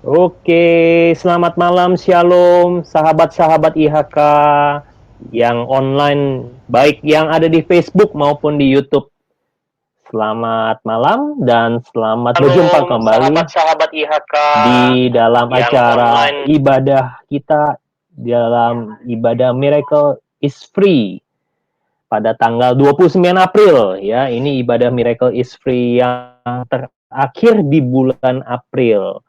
Oke, selamat malam, shalom, sahabat-sahabat IHK yang online, baik yang ada di Facebook maupun di YouTube. Selamat malam dan selamat berjumpa kembali sahabat-sahabat IHK di dalam yang acara online. ibadah kita dalam ibadah Miracle is Free pada tanggal 29 April ya. Ini ibadah Miracle is Free yang terakhir di bulan April.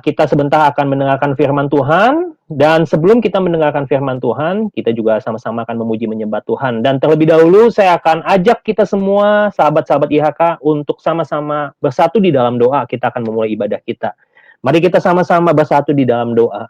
Kita sebentar akan mendengarkan firman Tuhan, dan sebelum kita mendengarkan firman Tuhan, kita juga sama-sama akan memuji menyembah Tuhan. Dan terlebih dahulu, saya akan ajak kita semua, sahabat-sahabat IHK, untuk sama-sama bersatu di dalam doa. Kita akan memulai ibadah kita. Mari kita sama-sama bersatu di dalam doa.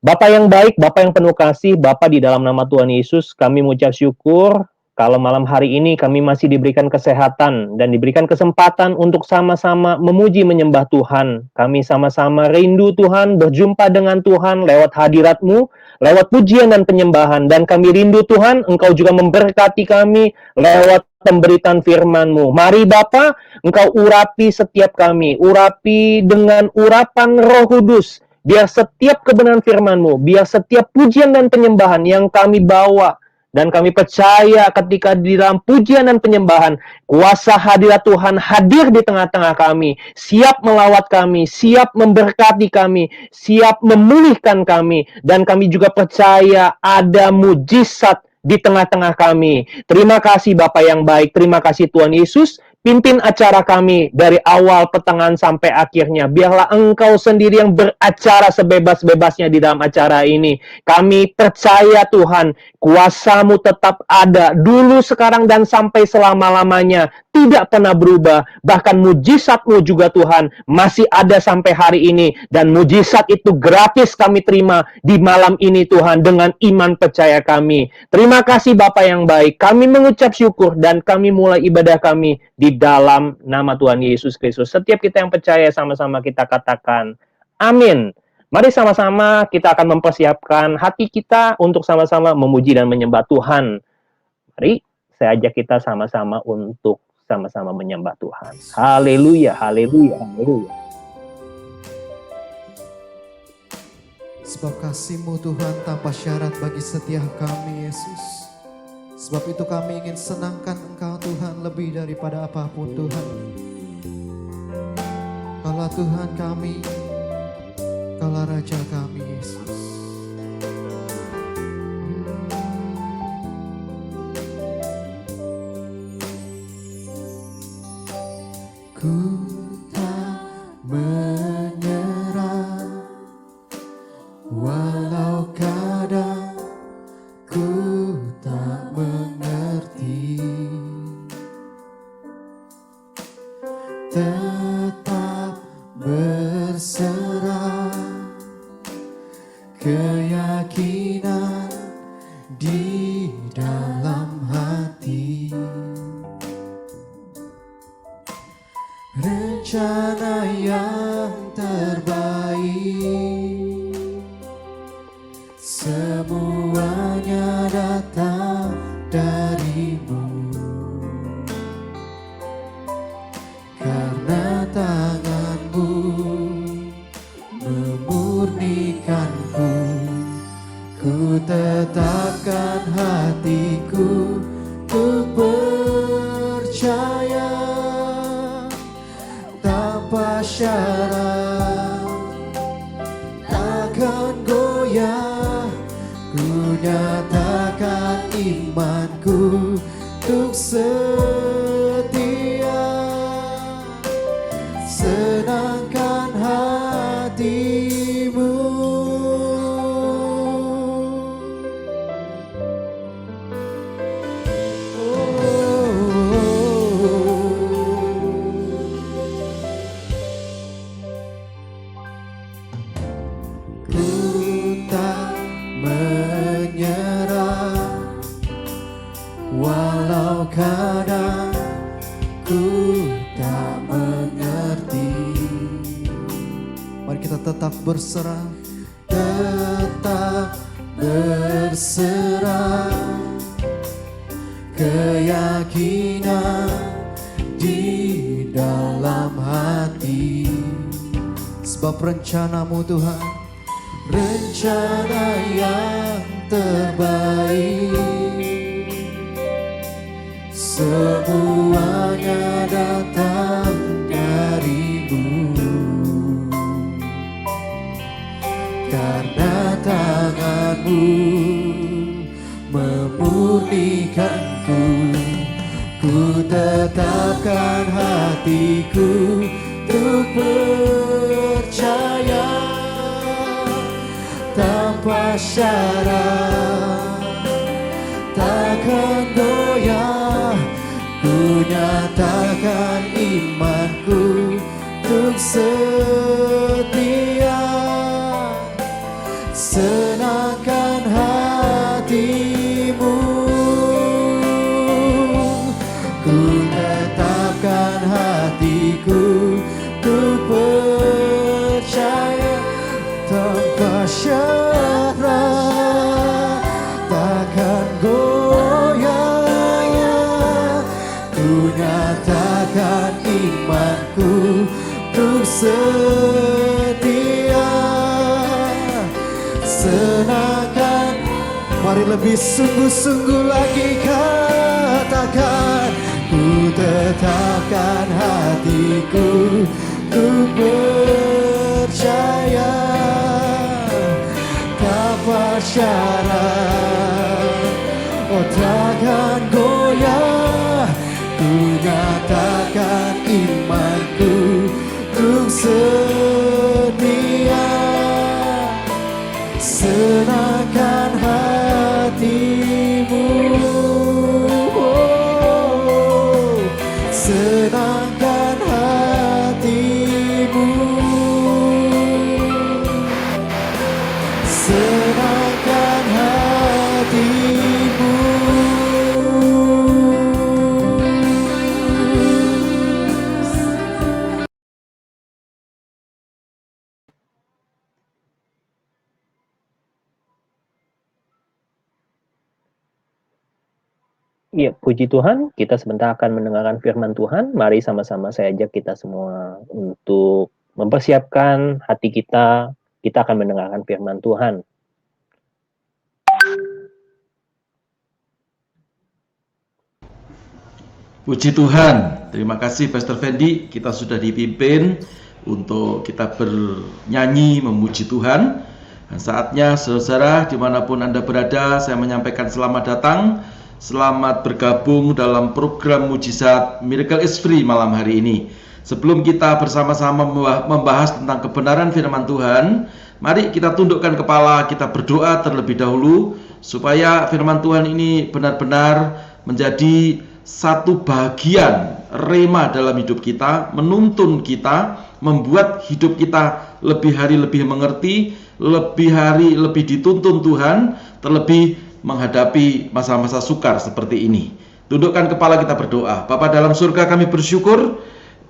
Bapa yang baik, Bapa yang penuh kasih, Bapa di dalam nama Tuhan Yesus, kami mengucap syukur kalau malam hari ini kami masih diberikan kesehatan dan diberikan kesempatan untuk sama-sama memuji menyembah Tuhan. Kami sama-sama rindu Tuhan, berjumpa dengan Tuhan lewat hadirat-Mu, lewat pujian dan penyembahan. Dan kami rindu Tuhan, Engkau juga memberkati kami lewat pemberitaan firman-Mu. Mari Bapa, Engkau urapi setiap kami, urapi dengan urapan Roh Kudus. Biar setiap kebenaran firman-Mu, biar setiap pujian dan penyembahan yang kami bawa, dan kami percaya ketika di dalam pujian dan penyembahan, kuasa hadirat Tuhan hadir di tengah-tengah kami, siap melawat kami, siap memberkati kami, siap memulihkan kami, dan kami juga percaya ada mujizat di tengah-tengah kami. Terima kasih Bapa yang baik, terima kasih Tuhan Yesus. Pimpin acara kami dari awal, pertengahan, sampai akhirnya. Biarlah Engkau sendiri yang beracara sebebas-bebasnya di dalam acara ini. Kami percaya Tuhan, kuasa-Mu tetap ada dulu, sekarang, dan sampai selama-lamanya. Tidak pernah berubah. Bahkan mujizat-Mu juga Tuhan masih ada sampai hari ini. Dan mujizat itu gratis kami terima di malam ini Tuhan dengan iman percaya kami. Terima kasih Bapa yang baik. Kami mengucap syukur dan kami mulai ibadah kami di dalam nama Tuhan Yesus Kristus. Setiap kita yang percaya sama-sama kita katakan amin. Mari sama-sama kita akan mempersiapkan hati kita untuk sama-sama memuji dan menyembah Tuhan. Mari saya ajak kita sama-sama untuk sama-sama menyembah Tuhan. Haleluya, haleluya, haleluya. Sebab kasih-Mu Tuhan tanpa syarat bagi setiap kami Yesus. Sebab itu kami ingin senangkan Engkau Tuhan lebih daripada apapun Tuhan. Kaulah Tuhan kami, Kaulah Raja kami Yesus. Ku tak menyerah, walau kadang ku tak mengerti, tetap berserah, keyakinan di dalam hati. Rencana yang terbaik semuanya datang dari-Mu, karena tangan-Mu memurnikanku. Ku tetapkan hatiku untuk percaya tanpa syarat, takkan goyah. Ku nyatakan imanku untuk setia, senangkan hati-Mu. Walau kadang ku tak mengerti, mari kita tetap berserah, tetap berserah, keyakinan di dalam hati. sebab rencanamu Tuhan, rencana yang terbaik. Semuanya datang darimu, karena tanganmu memurnikanku. Ku tetapkan hatiku untuk percaya tanpa syarat, takkan goyah. Ku nyatakan imanku untuk setia, senangkan hatimu. Ku tetapkan hatiku untuk percaya tanpa syarat, takkan goyah. Ku nyatakan imanku untuk setia, senangkan. Mari lebih sungguh-sungguh lagi katakan, ku tetapkan hatiku untuk percaya tanpa syarat, oh takkan goyah. Ku nyatakan imanku untuk setia, senangkan hatimu. Oh, senangkan hatimu, senangkan hatimu. Ya, puji Tuhan, kita sebentar akan mendengarkan firman Tuhan. Mari sama-sama saya ajak kita semua untuk mempersiapkan hati kita. Kita akan mendengarkan firman Tuhan. Puji Tuhan, terima kasih Pastor Fendi, kita sudah dipimpin untuk kita bernyanyi memuji Tuhan. Dan saatnya saudara dimanapun Anda berada, saya menyampaikan selamat datang, selamat bergabung dalam program Mujizat Miracle is Free malam hari ini. Sebelum kita bersama-sama membahas tentang kebenaran firman Tuhan, mari kita tundukkan kepala, kita berdoa terlebih dahulu supaya firman Tuhan ini benar-benar menjadi satu bagian rema dalam hidup kita, menuntun kita, membuat hidup kita lebih hari lebih mengerti, lebih hari lebih dituntun Tuhan, terlebih menghadapi masa-masa sukar seperti ini. Tundukkan kepala, kita berdoa. Bapa dalam surga, kami bersyukur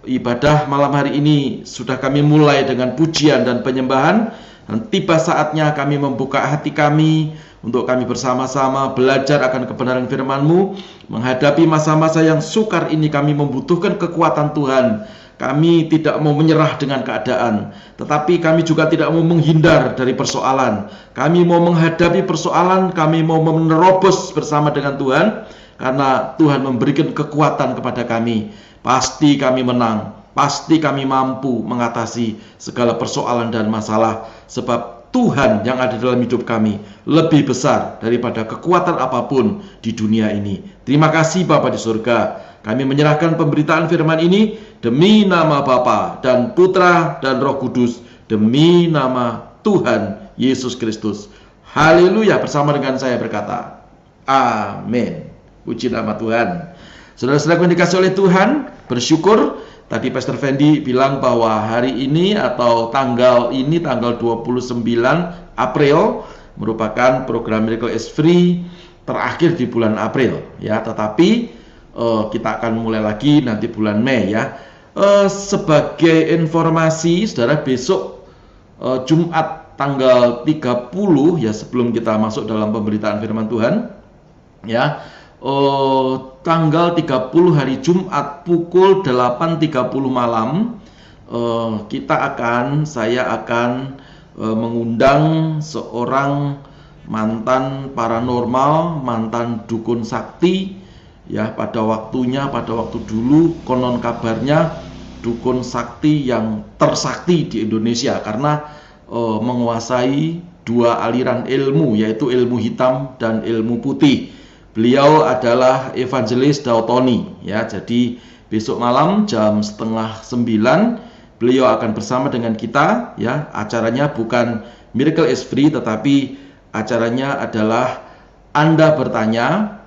ibadah malam hari ini sudah kami mulai dengan pujian dan penyembahan, dan tiba saatnya kami membuka hati kami untuk kami bersama-sama belajar akan kebenaran firman-Mu. Menghadapi masa-masa yang sukar ini, kami membutuhkan kekuatan Tuhan. Kami tidak mau menyerah dengan keadaan, tetapi kami juga tidak mau menghindar dari persoalan. Kami mau menghadapi persoalan, kami mau menerobos bersama dengan Tuhan, karena Tuhan memberikan kekuatan kepada kami. Pasti kami menang, pasti kami mampu mengatasi segala persoalan dan masalah, sebab Tuhan yang ada dalam hidup kami lebih besar daripada kekuatan apapun di dunia ini. Terima kasih Bapa di surga. Kami menyerahkan pemberitaan firman ini demi nama Bapa dan Putra dan Roh Kudus, demi nama Tuhan Yesus Kristus. Haleluya. Bersama dengan saya berkata, amin. Puji nama Tuhan. Saudara-saudara yang dikasihi oleh Tuhan, bersyukur tadi Pastor Fendi bilang bahwa hari ini atau tanggal ini, tanggal 29 April, merupakan program Miracle is Free terakhir di bulan April ya, tetapi kita akan mulai lagi nanti bulan Mei ya. Sebagai informasi saudara, besok Jumat tanggal 30 ya, sebelum kita masuk dalam pemberitaan firman Tuhan ya, tanggal 30 hari Jumat pukul 8.30 malam, saya akan mengundang seorang mantan paranormal, mantan dukun sakti, ya, pada waktu dulu konon kabarnya dukun sakti yang tersakti di Indonesia karena menguasai dua aliran ilmu, yaitu ilmu hitam dan ilmu putih. Beliau adalah Evangelis Dautoni, ya. Jadi besok malam jam 8:30 beliau akan bersama dengan kita, ya. Acaranya bukan Miracle is Free, tetapi acaranya adalah Anda bertanya,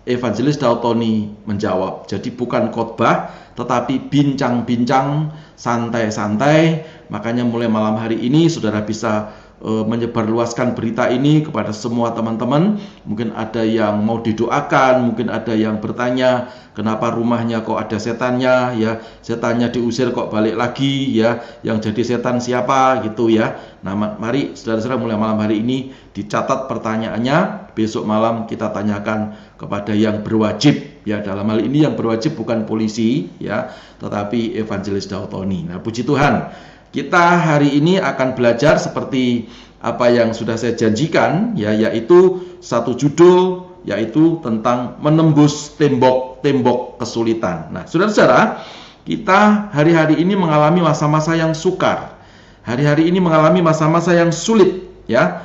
Evangelis Dautoni menjawab. Jadi bukan khotbah, tetapi bincang-bincang santai-santai. Makanya mulai malam hari ini saudara bisa menyebarluaskan berita ini kepada semua teman-teman. Mungkin ada yang mau didoakan, mungkin ada yang bertanya kenapa rumahnya kok ada setannya, ya, setannya diusir kok balik lagi, ya, yang jadi setan siapa, gitu, ya. Nah, mari saudara-saudara mulai malam hari ini dicatat pertanyaannya, besok malam kita tanyakan kepada yang berwajib, ya. Dalam hal ini yang berwajib bukan polisi, ya, tetapi Evangelis Dautoni. Nah, puji Tuhan, kita hari ini akan belajar seperti apa yang sudah saya janjikan, ya, yaitu satu judul, yaitu tentang menembus tembok-tembok kesulitan. Nah, saudara-saudara, kita hari-hari ini mengalami masa-masa yang sukar. Hari-hari ini mengalami masa-masa yang sulit, ya.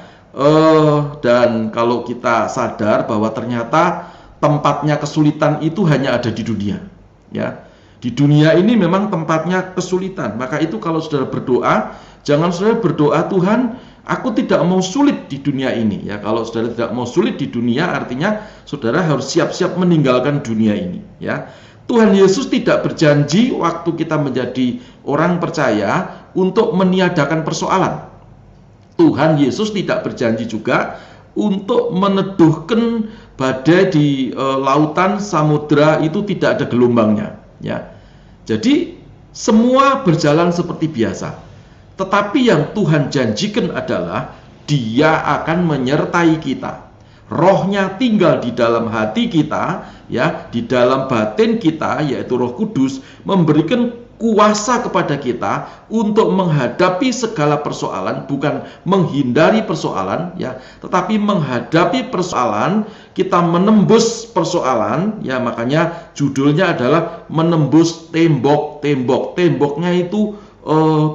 Dan kalau kita sadar bahwa ternyata tempatnya kesulitan itu hanya ada di dunia, ya. Di dunia ini memang tempatnya kesulitan. Maka itu kalau saudara berdoa, jangan saudara berdoa, Tuhan, aku tidak mau sulit di dunia ini. Ya, kalau saudara tidak mau sulit di dunia, artinya saudara harus siap-siap meninggalkan dunia ini. Ya, Tuhan Yesus tidak berjanji waktu kita menjadi orang percaya untuk meniadakan persoalan. Tuhan Yesus tidak berjanji juga untuk meneduhkan badai di lautan samudera itu tidak ada gelombangnya. Ya, jadi semua berjalan seperti biasa. Tetapi yang Tuhan janjikan adalah Dia akan menyertai kita. Rohnya tinggal di dalam hati kita, ya, di dalam batin kita, yaitu Roh Kudus, memberikan kuasa kepada kita untuk menghadapi segala persoalan, bukan menghindari persoalan, ya, tetapi menghadapi persoalan. Kita menembus persoalan, ya, makanya judulnya adalah menembus tembok-tembok. Temboknya itu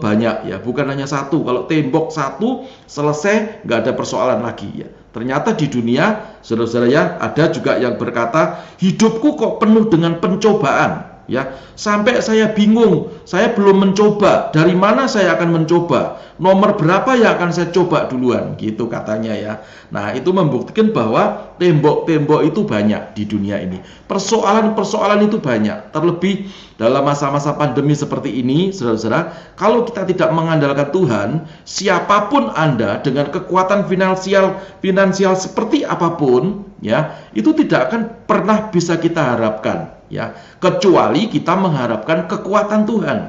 banyak, ya, bukan hanya satu. Kalau tembok satu selesai, nggak ada persoalan lagi, ya. Ternyata di dunia, saudara-saudara, ya, ada juga yang berkata, hidupku kok penuh dengan pencobaan, ya, sampai saya bingung, saya belum mencoba, dari mana saya akan mencoba, nomor berapa yang akan saya coba duluan, gitu katanya, ya. Nah, itu membuktikan bahwa tembok-tembok itu banyak di dunia ini, persoalan-persoalan itu banyak, terlebih dalam masa-masa pandemi seperti ini, saudara-saudara. Kalau kita tidak mengandalkan Tuhan, siapapun Anda dengan kekuatan finansial seperti apapun, ya, itu tidak akan pernah bisa kita harapkan, ya, kecuali kita mengharapkan kekuatan Tuhan.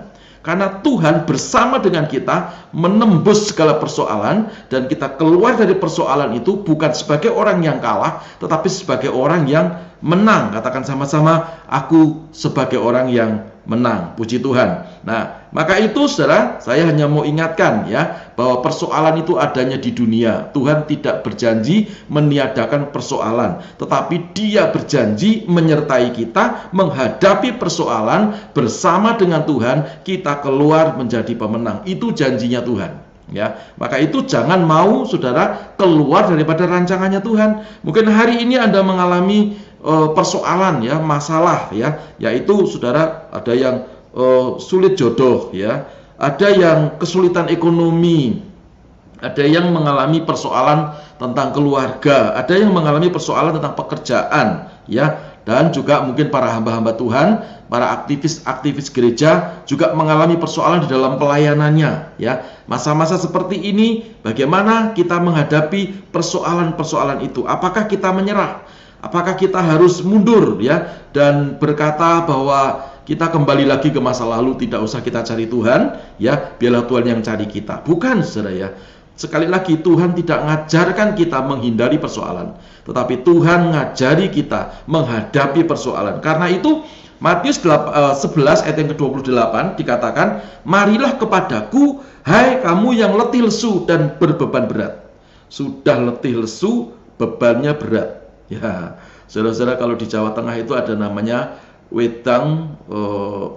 Karena Tuhan bersama dengan kita menembus segala persoalan, dan kita keluar dari persoalan itu bukan sebagai orang yang kalah, tetapi sebagai orang yang menang. Katakan sama-sama, aku sebagai orang yang menang. Puji Tuhan. Nah, maka itu saudara, saya hanya mau ingatkan, ya, bahwa persoalan itu adanya di dunia. Tuhan tidak berjanji meniadakan persoalan, tetapi Dia berjanji menyertai kita menghadapi persoalan. Bersama dengan Tuhan kita keluar menjadi pemenang. Itu janjinya Tuhan, ya. Maka itu jangan mau saudara keluar daripada rancangannya Tuhan. Mungkin hari ini Anda mengalami persoalan, ya, masalah, ya, yaitu saudara ada yang sulit jodoh, ya, ada yang kesulitan ekonomi, ada yang mengalami persoalan tentang keluarga, ada yang mengalami persoalan tentang pekerjaan, ya, dan juga mungkin para hamba-hamba Tuhan, para aktivis gereja juga mengalami persoalan di dalam pelayanannya, ya. Masa-masa seperti ini bagaimana kita menghadapi persoalan-persoalan itu? Apakah kita menyerah? Apakah kita harus mundur, ya, dan berkata bahwa kita kembali lagi ke masa lalu, tidak usah kita cari Tuhan, ya, biarlah Tuhan yang cari kita? Bukan, saudara, ya. Sekali lagi, Tuhan tidak mengajarkan kita menghindari persoalan, tetapi Tuhan mengajari kita menghadapi persoalan. Karena itu Matius 11 ayat yang ke-28 dikatakan, marilah kepadaku, hai kamu yang letih lesu dan berbeban berat. Sudah letih lesu, bebannya berat. Ya, saudara-saudara, kalau di Jawa Tengah itu ada namanya wedang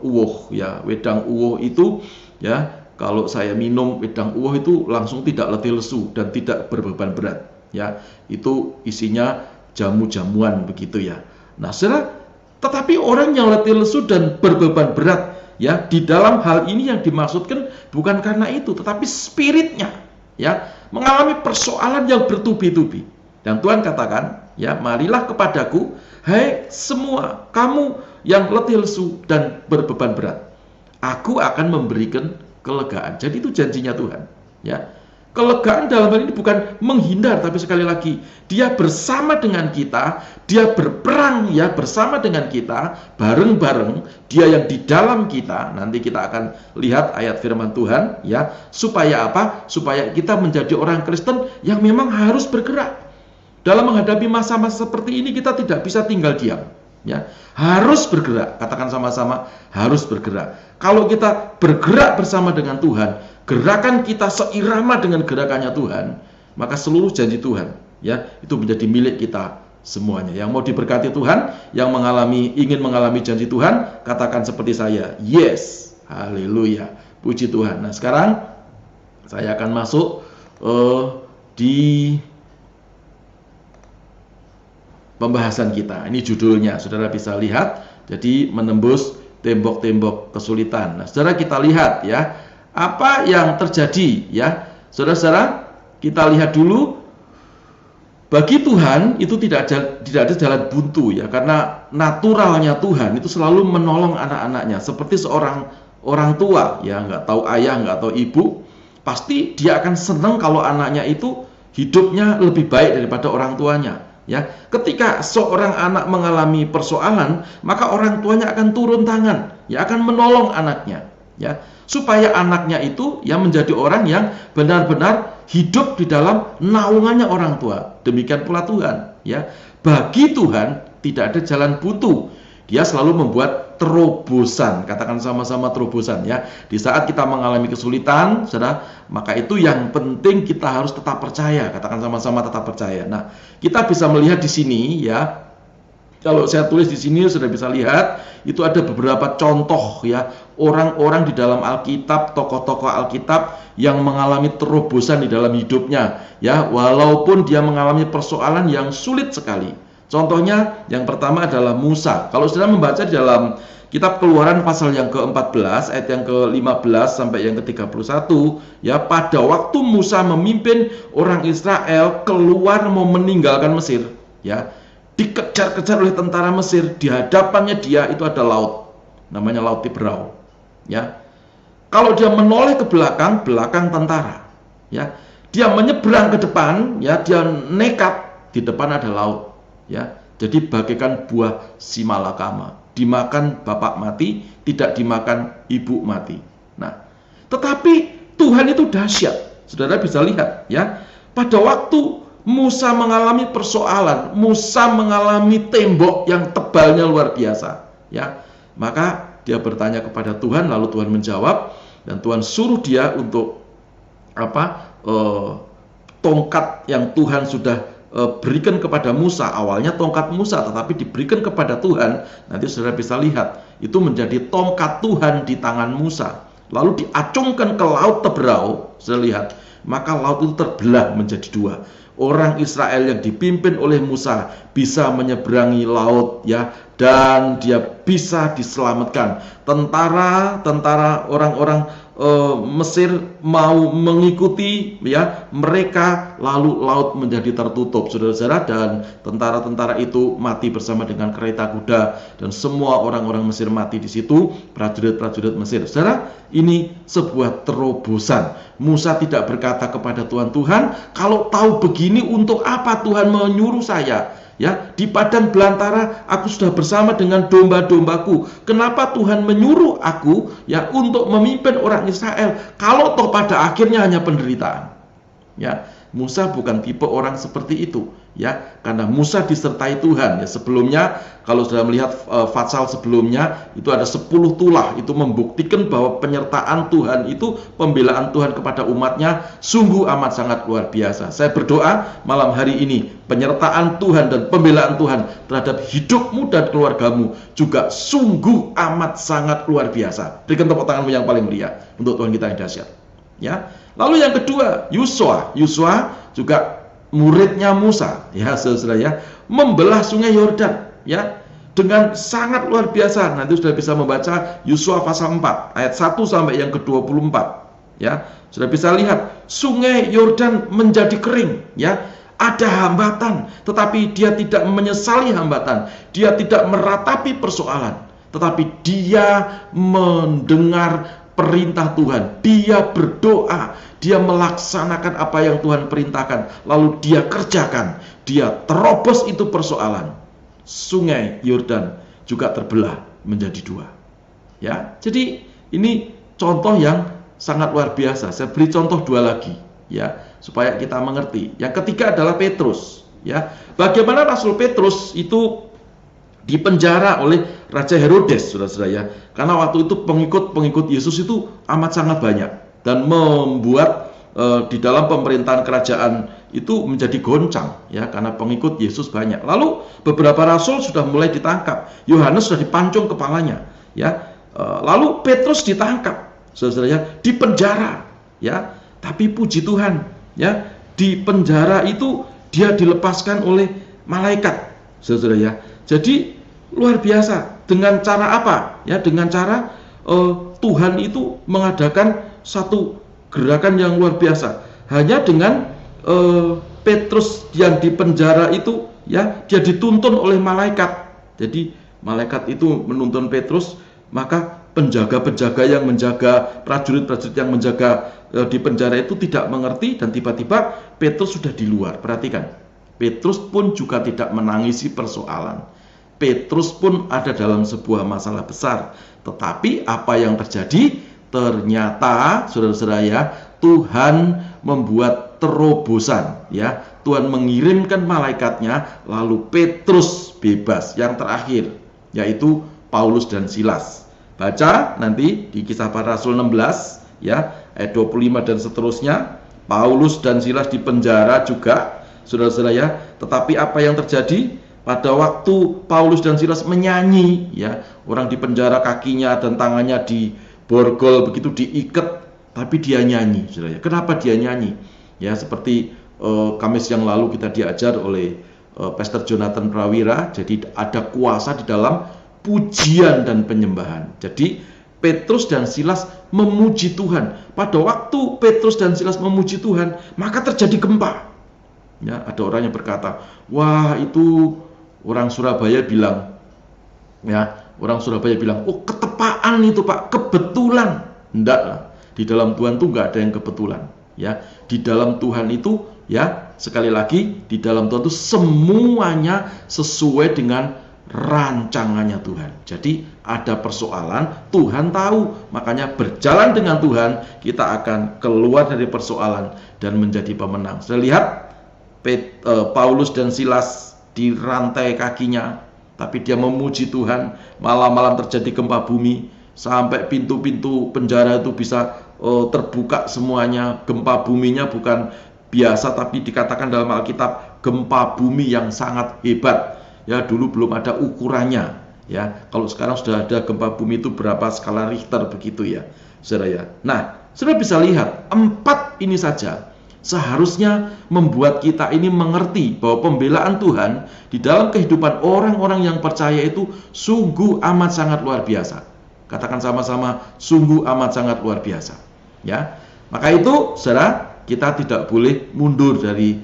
uwoh. Ya, wedang uwoh itu, ya, kalau saya minum wedang uwoh itu langsung tidak letih lesu dan tidak berbeban berat. Ya, itu isinya jamu-jamuan begitu ya. Nah, saudara, tetapi orang yang letih lesu dan berbeban berat, ya, di dalam hal ini yang dimaksudkan bukan karena itu, tetapi spiritnya, ya, mengalami persoalan yang bertubi-tubi. Dan Tuhan katakan, ya, marilah kepadaku, hai semua kamu yang letih lesu dan berbeban berat, aku akan memberikan kelegaan. Jadi itu janjinya Tuhan, ya. Kelegaan dalam hal ini bukan menghindar, tapi sekali lagi dia bersama dengan kita, dia berperang ya bersama dengan kita, bareng-bareng, dia yang di dalam kita. Nanti kita akan lihat ayat firman Tuhan ya, supaya apa? Supaya kita menjadi orang Kristen yang memang harus bergerak. Dalam menghadapi masa-masa seperti ini kita tidak bisa tinggal diam. Ya, harus bergerak. Katakan sama-sama, harus bergerak. Kalau kita bergerak bersama dengan Tuhan, gerakan kita seirama dengan gerakannya Tuhan, maka seluruh janji Tuhan, ya, itu menjadi milik kita semuanya. Yang mau diberkati Tuhan, yang ingin mengalami janji Tuhan, katakan seperti saya, yes, haleluya, puji Tuhan. Nah, sekarang saya akan masuk di pembahasan kita. Ini judulnya, saudara bisa lihat. Jadi menembus tembok-tembok kesulitan. Nah, saudara kita lihat ya, apa yang terjadi ya. Saudara-saudara, kita lihat dulu. Bagi Tuhan itu tidak ada jalan buntu ya, karena naturalnya Tuhan itu selalu menolong anak-anaknya. Seperti seorang orang tua ya, nggak tahu ayah, nggak tahu ibu, pasti dia akan senang kalau anaknya itu hidupnya lebih baik daripada orang tuanya. Ya, ketika seorang anak mengalami persoalan, maka orang tuanya akan turun tangan, ya, akan menolong anaknya, ya, supaya anaknya itu ya menjadi orang yang benar-benar hidup di dalam naungannya orang tua. Demikian pula Tuhan, ya. Bagi Tuhan tidak ada jalan buntu. Dia selalu membuat terobosan. Katakan sama-sama terobosan ya. Di saat kita mengalami kesulitan, saudara, maka itu yang penting kita harus tetap percaya. Katakan sama-sama tetap percaya. Nah, kita bisa melihat di sini ya. Kalau saya tulis di sini sudah bisa lihat, itu ada beberapa contoh ya, orang-orang di dalam Alkitab, tokoh-tokoh Alkitab yang mengalami terobosan di dalam hidupnya ya, walaupun dia mengalami persoalan yang sulit sekali. Contohnya yang pertama adalah Musa. Kalau saudara membaca di dalam kitab Keluaran pasal yang ke-14 ayat yang ke-15 sampai yang ke-31 ya, pada waktu Musa memimpin orang Israel keluar mau meninggalkan Mesir ya, dikejar-kejar oleh tentara Mesir, di hadapannya dia itu ada laut, namanya Laut Tiberau ya. Kalau dia menoleh ke belakang, belakang tentara ya, dia menyeberang ke depan ya, dia nekat, di depan ada laut ya. Jadi bagaikan buah simalakama, dimakan bapak mati, tidak dimakan ibu mati. Nah, tetapi Tuhan itu dahsyat. Saudara bisa lihat ya, pada waktu Musa mengalami persoalan, Musa mengalami tembok yang tebalnya luar biasa ya, maka dia bertanya kepada Tuhan, lalu Tuhan menjawab, dan Tuhan suruh dia untuk tongkat yang Tuhan sudah berikan kepada Musa. Awalnya tongkat Musa, tetapi diberikan kepada Tuhan. Nanti saudara bisa lihat, itu menjadi tongkat Tuhan di tangan Musa, lalu diacungkan ke Laut Tiberau. Saudara lihat, maka laut itu terbelah menjadi dua. Orang Israel yang dipimpin oleh Musa bisa menyeberangi laut ya, dan dia bisa diselamatkan. Tentara orang-orang Mesir mau mengikuti ya mereka, lalu laut menjadi tertutup, saudara-saudara, dan tentara-tentara itu mati bersama dengan kereta kuda, dan semua orang-orang Mesir mati di situ, prajurit-prajurit Mesir. Saudara, ini sebuah terobosan. Musa tidak berkata kepada Tuhan, Tuhan, kalau tahu begini untuk apa Tuhan menyuruh saya? Ya, di padang belantara aku sudah bersama dengan domba-dombaku. Kenapa Tuhan menyuruh aku ya untuk memimpin orang Israel kalau toh pada akhirnya hanya penderitaan? Ya, Musa bukan tipe orang seperti itu. ya, karena Musa disertai Tuhan. Ya, sebelumnya kalau sudah melihat Fatsal sebelumnya itu ada 10 tulah, itu membuktikan bahwa penyertaan Tuhan itu, pembelaan Tuhan kepada umatnya sungguh amat sangat luar biasa. Saya berdoa malam hari ini penyertaan Tuhan dan pembelaan Tuhan terhadap hidupmu dan keluargamu juga sungguh amat sangat luar biasa. Berikan tepuk tanganmu yang paling meriah untuk Tuhan kita yang dahsyat. Ya. Lalu yang kedua, Yosua juga muridnya Musa, ya saudara ya, membelah sungai Yordan, ya, dengan sangat luar biasa. Nanti sudah bisa membaca Yosua pasal 4 ayat 1 sampai yang ke-24, ya. Sudah bisa lihat sungai Yordan menjadi kering, ya. Ada hambatan, tetapi dia tidak menyesali hambatan, dia tidak meratapi persoalan, tetapi dia mendengar perintah Tuhan, dia berdoa, dia melaksanakan apa yang Tuhan perintahkan, lalu dia kerjakan, dia terobos itu persoalan. Sungai Yordan juga terbelah menjadi 2. Ya, jadi ini contoh yang sangat luar biasa. Saya beri contoh 2 lagi, ya, supaya kita mengerti. Yang ketiga adalah Petrus, ya. Bagaimana Rasul Petrus itu dipenjara oleh Raja Herodes, saudara-saudara ya. Karena waktu itu pengikut Yesus itu amat sangat banyak dan membuat di dalam pemerintahan kerajaan itu menjadi goncang, ya, karena pengikut Yesus banyak. Lalu beberapa rasul sudah mulai ditangkap. Yohanes sudah dipancung kepalanya, ya. Lalu Petrus ditangkap, saudara-saudara ya, dipenjara, ya. Tapi puji Tuhan, ya, di penjara itu dia dilepaskan oleh malaikat, saudara ya. Jadi luar biasa. Dengan cara apa? Ya, dengan cara Tuhan itu mengadakan satu gerakan yang luar biasa. Hanya dengan Petrus yang dipenjara itu, ya, dia dituntun oleh malaikat. Jadi malaikat itu menuntun Petrus, maka penjaga-penjaga yang menjaga, prajurit-prajurit yang menjaga di penjara itu tidak mengerti, dan tiba-tiba Petrus sudah di luar. Perhatikan, Petrus pun juga tidak menangisi persoalan. Petrus pun ada dalam sebuah masalah besar. Tetapi apa yang terjadi? Ternyata, saudara-saudara ya, Tuhan membuat terobosan, ya. Tuhan mengirimkan malaikatnya, lalu Petrus bebas. Yang terakhir, yaitu Paulus dan Silas. Baca nanti di Kisah Para Rasul 16, ya, ayat 25 dan seterusnya. Paulus dan Silas dipenjara juga, saudara-saudara ya. Tetapi apa yang terjadi? Pada waktu Paulus dan Silas menyanyi, ya, orang dipenjara kakinya dan tangannya diborgol begitu, diikat, tapi dia nyanyi, saudara. Kenapa dia nyanyi? Ya, seperti Kamis yang lalu kita diajar oleh Pastor Jonathan Prawira. Jadi ada kuasa di dalam pujian dan penyembahan. Jadi Petrus dan Silas memuji Tuhan. Pada waktu Petrus dan Silas memuji Tuhan, maka terjadi gempa. Ya, ada orang yang berkata, wah, itu orang Surabaya bilang, ya, orang Surabaya bilang, oh, ketepaan itu Pak, kebetulan. Enggak lah, di dalam Tuhan itu enggak ada yang kebetulan, ya. Di dalam Tuhan itu, ya, sekali lagi, di dalam Tuhan itu semuanya sesuai dengan rancangannya Tuhan. Jadi ada persoalan, Tuhan tahu, makanya berjalan dengan Tuhan, kita akan keluar dari persoalan dan menjadi pemenang. Saya lihat Paulus dan Silas dirantai kakinya, tapi dia memuji Tuhan. Malam-malam terjadi gempa bumi, sampai pintu-pintu penjara itu bisa terbuka semuanya. Gempa buminya bukan biasa, tapi dikatakan dalam Alkitab gempa bumi yang sangat hebat. Ya, dulu belum ada ukurannya. Ya, kalau sekarang sudah ada gempa bumi itu berapa skala Richter begitu ya, saudara ya. Nah, saudara bisa lihat 4 ini saja seharusnya membuat kita ini mengerti bahwa pembelaan Tuhan di dalam kehidupan orang-orang yang percaya itu sungguh amat sangat luar biasa. Katakan sama-sama, sungguh amat sangat luar biasa. Ya, maka itu, saudara, kita tidak boleh mundur dari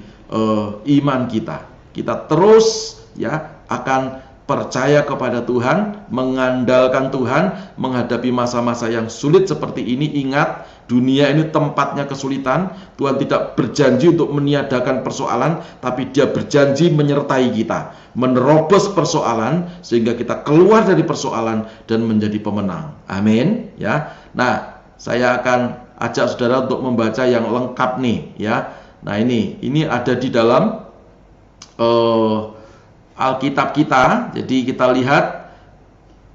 iman kita. Kita terus, ya, akan percaya kepada Tuhan, mengandalkan Tuhan, menghadapi masa-masa yang sulit seperti ini. Ingat, dunia ini tempatnya kesulitan. Tuhan tidak berjanji untuk meniadakan persoalan, tapi Dia berjanji menyertai kita, menerobos persoalan sehingga kita keluar dari persoalan dan menjadi pemenang. Amin, ya. Nah, saya akan ajak saudara untuk membaca yang lengkap nih, ya. Nah, ini ada di dalam Alkitab kita. Jadi kita lihat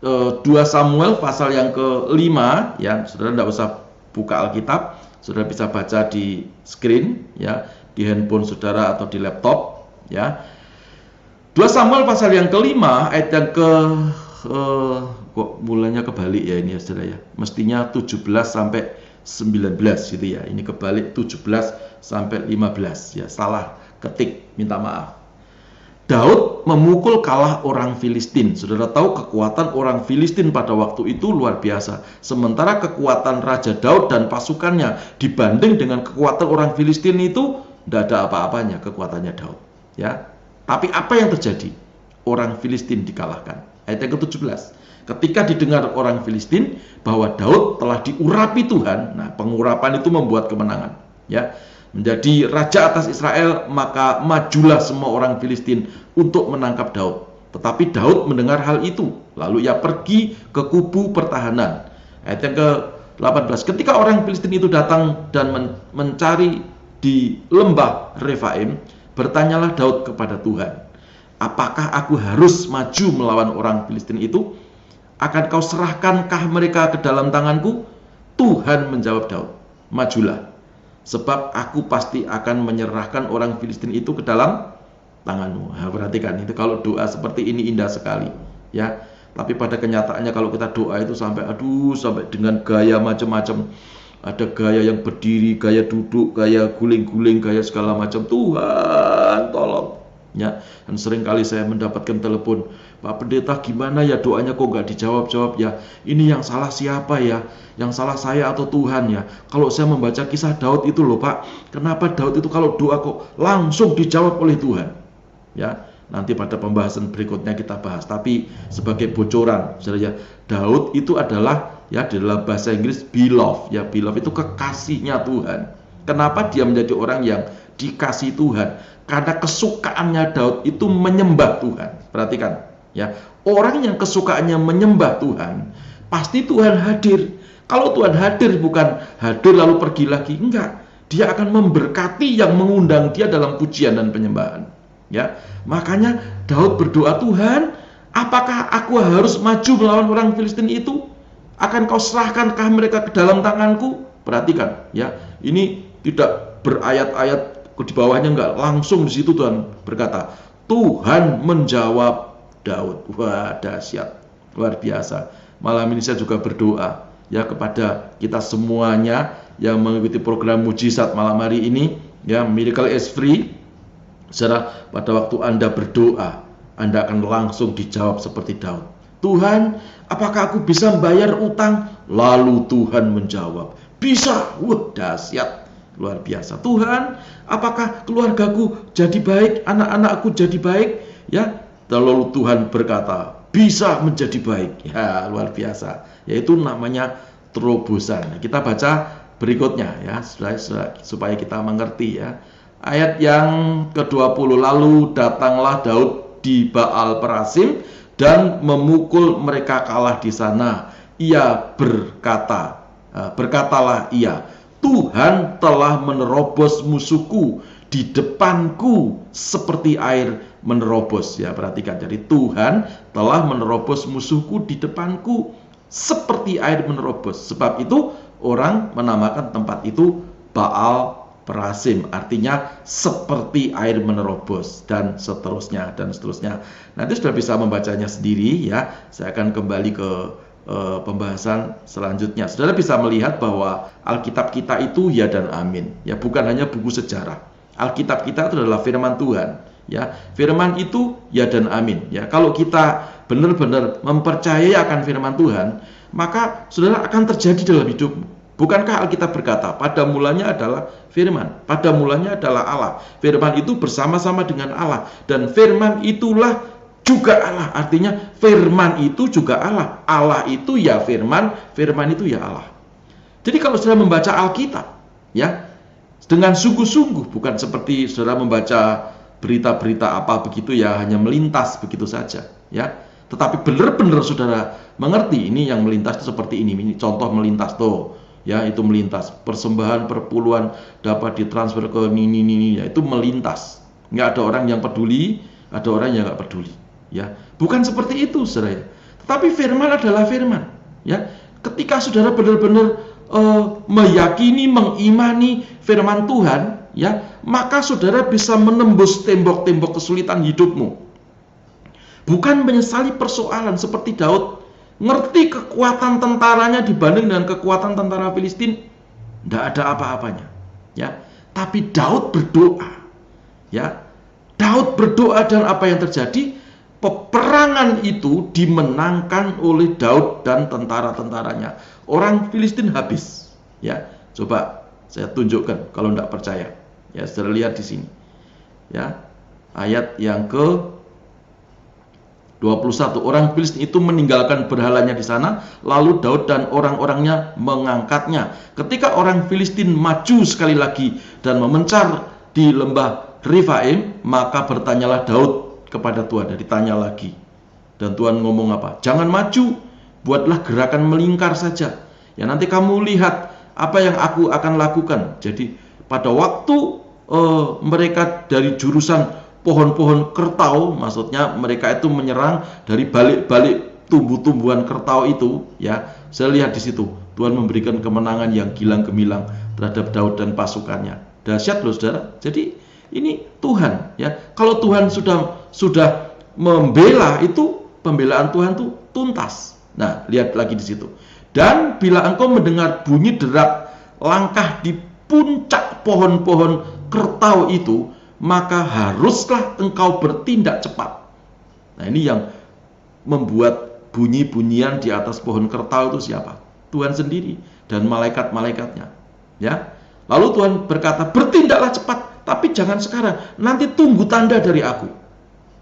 2 Samuel pasal yang ke-5 ya. Saudara tidak usah buka Alkitab, saudara bisa baca di screen ya, di handphone saudara atau di laptop ya. 2 Samuel pasal yang ke-5 ayat yang kok mulanya kebalik ya ini ya saudara ya. Mestinya 17 sampai 19 gitu ya. Ini kebalik 17 sampai 15 ya. Salah ketik, minta maaf. Daud memukul kalah orang Filistin. Saudara tahu kekuatan orang Filistin pada waktu itu luar biasa. Sementara kekuatan Raja Daud dan pasukannya dibanding dengan kekuatan orang Filistin itu tidak ada apa-apanya kekuatannya Daud. Ya, tapi apa yang terjadi? Orang Filistin dikalahkan. Ayat yang ke-17. Ketika didengar orang Filistin bahwa Daud telah diurapi Tuhan, nah pengurapan itu membuat kemenangan. Ya. Menjadi raja atas Israel, maka majulah semua orang Filistin untuk menangkap Daud. Tetapi Daud mendengar hal itu, lalu ia pergi ke kubu pertahanan. Ayat yang ke-18, ketika orang Filistin itu datang dan mencari di lembah Refaim, bertanyalah Daud kepada Tuhan, apakah aku harus maju melawan orang Filistin itu? Akan kau serahkankah mereka ke dalam tanganku? Tuhan menjawab Daud, majulah, sebab aku pasti akan menyerahkan orang Filistin itu ke dalam tanganmu. Nah, perhatikan itu, kalau doa seperti ini indah sekali ya. Tapi pada kenyataannya kalau kita doa itu sampai dengan gaya macam-macam. Ada gaya yang berdiri, gaya duduk, gaya guling-guling, gaya segala macam. Tuhan tolong ya. Dan sering kali saya mendapatkan telepon, Pak Pendeta gimana ya doanya kok nggak dijawab-jawab ya. Ini yang salah siapa ya? Yang salah saya atau Tuhan ya? Kalau saya membaca kisah Daud itu loh Pak, kenapa Daud itu kalau doa kok langsung dijawab oleh Tuhan? Ya, nanti pada pembahasan berikutnya kita bahas. Tapi sebagai bocoran, saudara, Daud itu adalah ya di dalam bahasa Inggris beloved. Ya, beloved itu kekasihnya Tuhan. Kenapa dia menjadi orang yang dikasih Tuhan? Karena kesukaannya Daud itu menyembah Tuhan. Perhatikan ya, orang yang kesukaannya menyembah Tuhan, pasti Tuhan hadir. Kalau Tuhan hadir bukan hadir lalu pergi lagi, enggak. Dia akan memberkati yang mengundang dia dalam pujian dan penyembahan. Ya, makanya Daud berdoa, Tuhan, apakah aku harus maju melawan orang Filistin itu? Akan kau serahkankah mereka ke dalam tanganku? Perhatikan, ya, ini tidak berayat-ayat di bawahnya, enggak, langsung di situ Tuhan berkata, Tuhan menjawab Daud. Wah, dahsyat, luar biasa. Malam ini saya juga berdoa ya kepada kita semuanya yang mengikuti program mujizat malam hari ini, ya, Miracle is Free. Saudara, pada waktu Anda berdoa, Anda akan langsung dijawab seperti Daud. Tuhan, apakah aku bisa membayar utang? Lalu Tuhan menjawab, bisa. Wah, dahsyat, luar biasa. Tuhan, apakah keluargaku jadi baik, anak-anakku jadi baik? Ya, lalu Tuhan berkata, bisa menjadi baik. Ya, luar biasa. Yaitu namanya terobosan. Kita baca berikutnya ya, supaya kita mengerti ya. Ayat yang ke-20, lalu datanglah Daud di Baal Perasim dan memukul mereka kalah di sana. Ia berkata, berkatalah ia, Tuhan telah menerobos musuhku di depanku seperti air menerobos. Ya, perhatikan, jadi Tuhan telah menerobos musuhku di depanku seperti air menerobos. Sebab itu orang menamakan tempat itu Baal Perasim, artinya seperti air menerobos, dan seterusnya dan seterusnya. Nanti sudah bisa membacanya sendiri ya. Saya akan kembali ke pembahasan selanjutnya. Saudara bisa melihat bahwa Alkitab kita itu ya dan amin. Ya, bukan hanya buku sejarah. Alkitab kita itu adalah firman Tuhan. Ya, firman itu ya dan amin. Ya, kalau kita benar-benar mempercayai akan firman Tuhan, maka saudara akan terjadi dalam hidupmu. Bukankah Alkitab berkata, pada mulanya adalah firman, pada mulanya adalah Allah. Firman itu bersama-sama dengan Allah, dan firman itulah juga Allah. Artinya firman itu juga Allah. Allah itu ya firman, firman itu ya Allah. Jadi kalau saudara membaca Alkitab, ya, dengan sungguh-sungguh, bukan seperti saudara membaca berita-berita apa begitu ya, hanya melintas begitu saja, ya. Tetapi benar-benar saudara mengerti ini yang melintas itu seperti ini. Ini contoh melintas tuh. Ya, itu melintas, persembahan perpuluhan dapat ditransfer ke ini, ya, itu melintas. nggak ada orang yang peduli, ada orang yang nggak peduli. Ya, bukan seperti itu, saudara. Tetapi firman adalah firman. Ya, ketika saudara benar-benar meyakini, mengimani firman Tuhan, ya, maka saudara bisa menembus tembok-tembok kesulitan hidupmu. Bukan menyesali persoalan seperti Daud, ngerti kekuatan tentaranya dibanding dengan kekuatan tentara Filistin, tidak ada apa-apanya. Ya, tapi Daud berdoa. Ya, Daud berdoa dan apa yang terjadi? Peperangan itu dimenangkan oleh Daud dan tentara-tentaranya. Orang Filistin habis. Ya, coba saya tunjukkan kalau tidak percaya. Ya, saudara lihat di sini. Ya, ayat yang ke 21. Orang Filistin itu meninggalkan berhalanya di sana, lalu Daud dan orang-orangnya mengangkatnya. Ketika orang Filistin maju sekali lagi dan memencar di lembah Rifaim, maka bertanyalah Daud kepada Tuhan, dan ditanya lagi. Dan Tuhan ngomong apa? Jangan maju, buatlah gerakan melingkar saja. Ya, nanti kamu lihat apa yang aku akan lakukan. Jadi pada waktu mereka dari jurusan pohon-pohon kertau, maksudnya mereka itu menyerang dari balik-balik tumbuh-tumbuhan kertau itu, ya, saya lihat di situ Tuhan memberikan kemenangan yang gilang gemilang terhadap Daud dan pasukannya. Dahsyat loh, saudara. Jadi ini Tuhan, ya. Kalau Tuhan sudah membela, itu pembelaan Tuhan itu tuntas. Nah, lihat lagi di situ. Dan bila engkau mendengar bunyi derak langkah di puncak pohon-pohon kertau itu, maka haruslah engkau bertindak cepat. Nah, ini yang membuat bunyi-bunyian di atas pohon kertau itu siapa? Tuhan sendiri dan malaikat-malaikatnya. Ya. Lalu Tuhan berkata, bertindaklah cepat, tapi jangan sekarang, nanti tunggu tanda dari aku.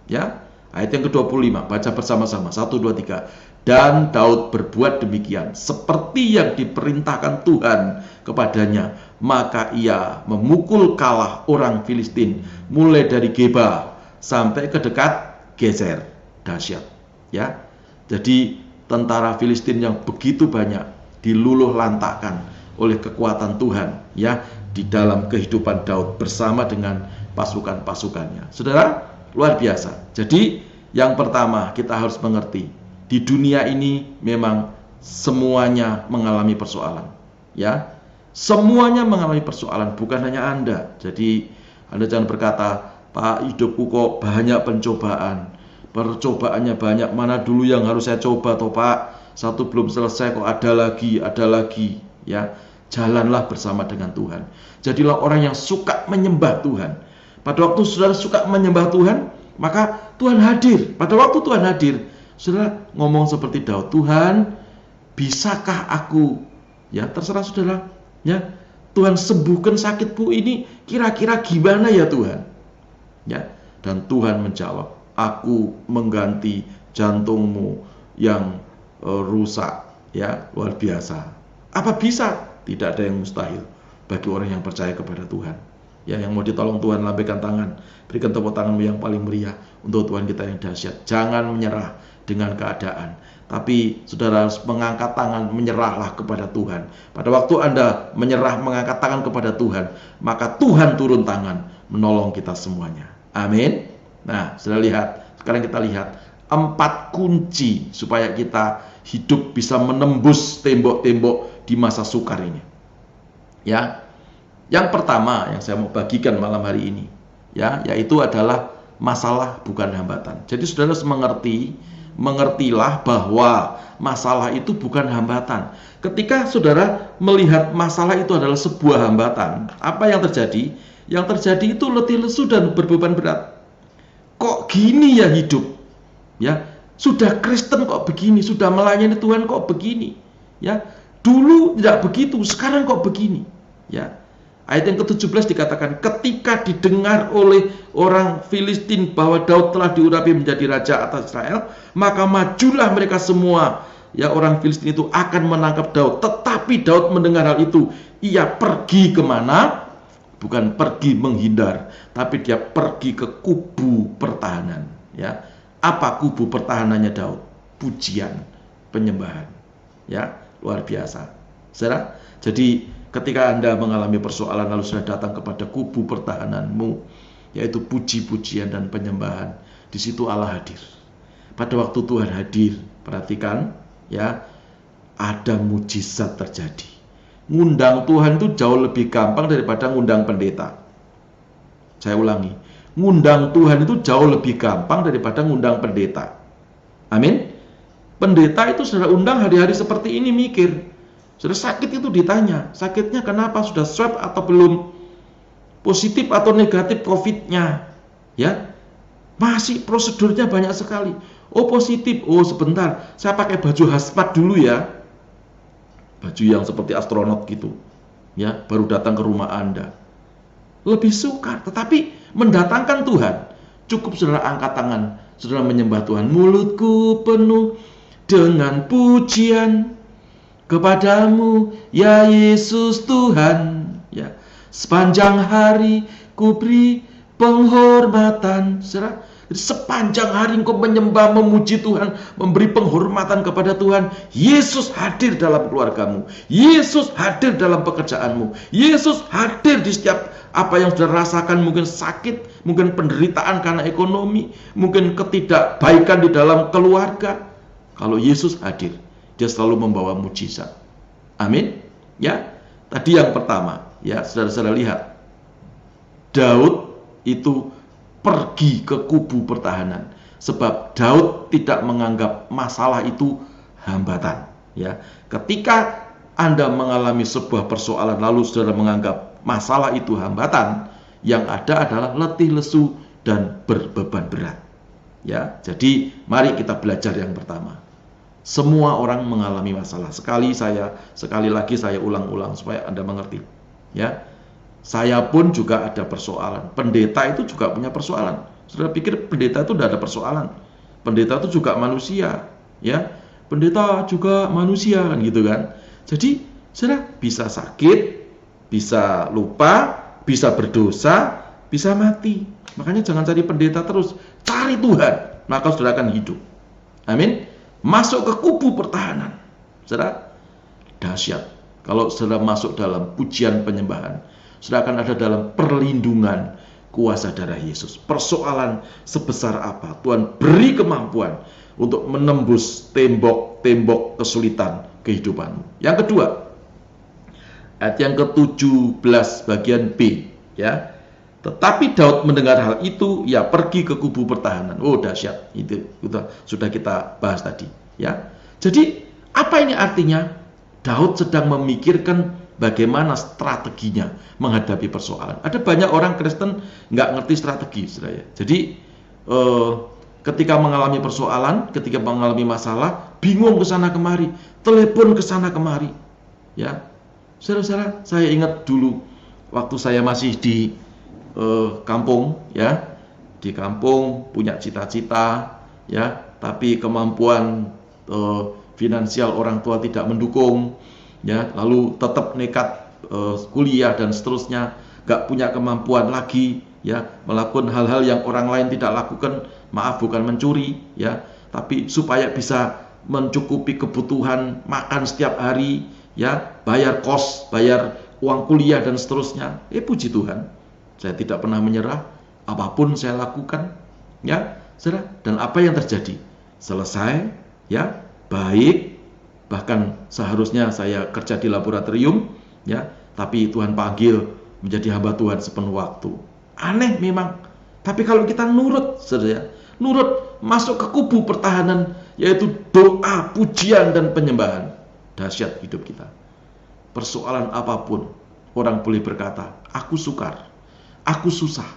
Ya. Ayat yang ke-25, baca bersama-sama. 1, 2, 3. Dan Daud berbuat demikian, seperti yang diperintahkan Tuhan kepadanya. Maka ia memukul kalah orang Filistin, mulai dari Geba sampai ke dekat Gezer. Dahsyat. Ya. Jadi tentara Filistin yang begitu banyak diluluh lantakkan oleh kekuatan Tuhan, ya, di dalam kehidupan Daud bersama dengan pasukan-pasukannya. Saudara, luar biasa. Jadi yang pertama kita harus mengerti, di dunia ini memang semuanya mengalami persoalan, ya. Semuanya mengalami persoalan, bukan hanya Anda. Jadi Anda jangan berkata, Pak, hidupku kok banyak pencobaan, percobaannya banyak, mana dulu yang harus saya coba toh Pak, satu belum selesai kok ada lagi, ya. Jalanlah bersama dengan Tuhan. Jadilah orang yang suka menyembah Tuhan. Pada waktu saudara suka menyembah Tuhan, maka Tuhan hadir. Pada waktu Tuhan hadir, saudara ngomong seperti Daud, Tuhan, bisakah aku, ya, terserah saudara, ya, Tuhan sembuhkan sakitku ini, kira-kira gimana ya Tuhan? Ya, dan Tuhan menjawab, aku mengganti jantungmu yang rusak. Ya, luar biasa. Apa bisa? Tidak ada yang mustahil bagi orang yang percaya kepada Tuhan. Ya, yang mau ditolong Tuhan, lambaikan tangan, berikan tepuk tanganmu yang paling meriah untuk Tuhan kita yang dahsyat. Jangan menyerah dengan keadaan, tapi saudara harus mengangkat tangan, menyerahlah kepada Tuhan. Pada waktu Anda menyerah, mengangkat tangan kepada Tuhan, maka Tuhan turun tangan menolong kita semuanya. Amin. Nah, sudah lihat, sekarang kita lihat 4 kunci supaya kita hidup bisa menembus tembok-tembok di masa sukar ini. Ya. Yang pertama yang saya mau bagikan malam hari ini, ya, yaitu adalah masalah bukan hambatan. Jadi saudara harus mengertilah bahwa masalah itu bukan hambatan. Ketika saudara melihat masalah itu adalah sebuah hambatan, apa yang terjadi? Yang terjadi itu letih lesu dan berbeban berat. Kok gini ya hidup? Ya, sudah Kristen kok begini, sudah melayani Tuhan kok begini. Ya, dulu tidak begitu, sekarang kok begini. Ya. Ayat yang ke-17 dikatakan, ketika didengar oleh orang Filistin bahwa Daud telah diurapi menjadi raja atas Israel, maka majulah mereka semua. Ya, orang Filistin itu akan menangkap Daud. Tetapi Daud mendengar hal itu, ia pergi kemana? Bukan pergi menghindar, tapi dia pergi ke kubu pertahanan. Ya, apa kubu pertahanannya Daud? Pujian, penyembahan. Ya, luar biasa. Saudara, jadi ketika Anda mengalami persoalan lalu sudah datang kepada kubu pertahananmu, yaitu puji-pujian dan penyembahan. Di situ Allah hadir. Pada waktu Tuhan hadir, perhatikan ya, ada mujizat terjadi. Ngundang Tuhan itu jauh lebih gampang daripada ngundang pendeta. Saya ulangi, ngundang Tuhan itu jauh lebih gampang daripada ngundang pendeta. Amin. Pendeta itu saudara undang hari-hari seperti ini mikir. Sudah sakit itu ditanya, sakitnya kenapa, sudah swab atau belum, positif atau negatif COVID-nya, ya. Masih prosedurnya banyak sekali. Oh positif, oh sebentar, saya pakai baju hazmat dulu ya. Baju yang seperti astronot gitu, ya, baru datang ke rumah Anda. Lebih sukar, tetapi mendatangkan Tuhan. Cukup saudara angkat tangan, saudara menyembah Tuhan. Mulutku penuh dengan pujian kepadamu, ya Yesus Tuhan. Ya, sepanjang hari ku beri penghormatan. Saudara, sepanjang hari engkau menyembah, memuji Tuhan, memberi penghormatan kepada Tuhan, Yesus hadir dalam keluargamu, Yesus hadir dalam pekerjaanmu, Yesus hadir di setiap apa yang sudah rasakan, mungkin sakit, mungkin penderitaan karena ekonomi, mungkin ketidakbaikan di dalam keluarga. Kalau Yesus hadir, dia selalu membawa mujizat. Amin. Ya, tadi yang pertama, ya, saudara-saudara lihat, Daud itu pergi ke kubu pertahanan, sebab Daud tidak menganggap masalah itu hambatan. Ya, ketika Anda mengalami sebuah persoalan lalu saudara menganggap masalah itu hambatan, yang ada adalah letih lesu dan berbeban berat. Ya, jadi mari kita belajar yang pertama. Semua orang mengalami masalah. Sekali lagi saya ulang-ulang supaya Anda mengerti. Ya. Saya pun juga ada persoalan. Pendeta itu juga punya persoalan. Saudara pikir pendeta itu tidak ada persoalan? Pendeta itu juga manusia, ya. Pendeta juga manusia kan gitu kan. Jadi, saudara bisa sakit, bisa lupa, bisa berdosa, bisa mati. Makanya jangan cari pendeta terus, cari Tuhan, maka saudara akan hidup. Amin. Masuk ke kubu pertahanan. Saudara, dahsyat. Kalau saudara masuk dalam pujian penyembahan, saudara akan ada dalam perlindungan kuasa darah Yesus. Persoalan sebesar apa, Tuhan beri kemampuan untuk menembus tembok-tembok kesulitan kehidupanmu. Yang kedua, ayat yang ke-17 bagian B, ya. Tetapi Daud mendengar hal itu, ia pergi ke kubu pertahanan. Oh dahsyat, itu sudah kita bahas tadi, ya. Jadi apa ini artinya? Daud sedang memikirkan bagaimana strateginya menghadapi persoalan. Ada banyak orang Kristen nggak ngerti strategi, saudara. Jadi ketika mengalami persoalan, ketika mengalami masalah, bingung ke sana kemari, telepon ke sana kemari. Ya, saudara-saudara, saya ingat dulu waktu saya masih di kampung, ya, di kampung punya cita-cita, ya, tapi kemampuan finansial orang tua tidak mendukung. Ya, lalu tetap nekat kuliah dan seterusnya, gak punya kemampuan lagi, ya, melakukan hal-hal yang orang lain tidak lakukan. Maaf, bukan mencuri, ya, tapi supaya bisa mencukupi kebutuhan makan setiap hari, ya, bayar kos, bayar uang kuliah dan seterusnya. Puji Tuhan, saya tidak pernah menyerah, apapun saya lakukan, ya, saudara. Dan apa yang terjadi? Selesai, ya, baik. Bahkan seharusnya saya kerja di laboratorium, ya, tapi Tuhan panggil menjadi hamba Tuhan sepenuh waktu. Aneh memang, tapi kalau kita nurut, saudara, nurut masuk ke kubu pertahanan, yaitu doa, pujian dan penyembahan, dahsyat hidup kita. Persoalan apapun, orang boleh berkata, aku sukar, aku susah,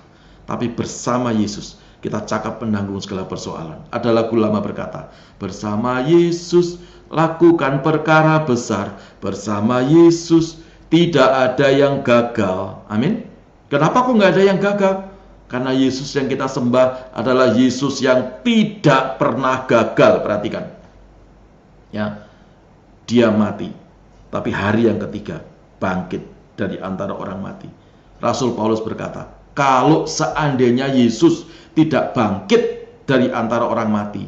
tapi bersama Yesus kita cakap menanggung segala persoalan. Ada lagu lama berkata, bersama Yesus lakukan perkara besar, bersama Yesus tidak ada yang gagal. Amin. Kenapa kok nggak ada yang gagal? Karena Yesus yang kita sembah adalah Yesus yang tidak pernah gagal. Perhatikan, ya, dia mati, tapi hari yang ketiga bangkit dari antara orang mati. Rasul Paulus berkata, kalau seandainya Yesus tidak bangkit dari antara orang mati,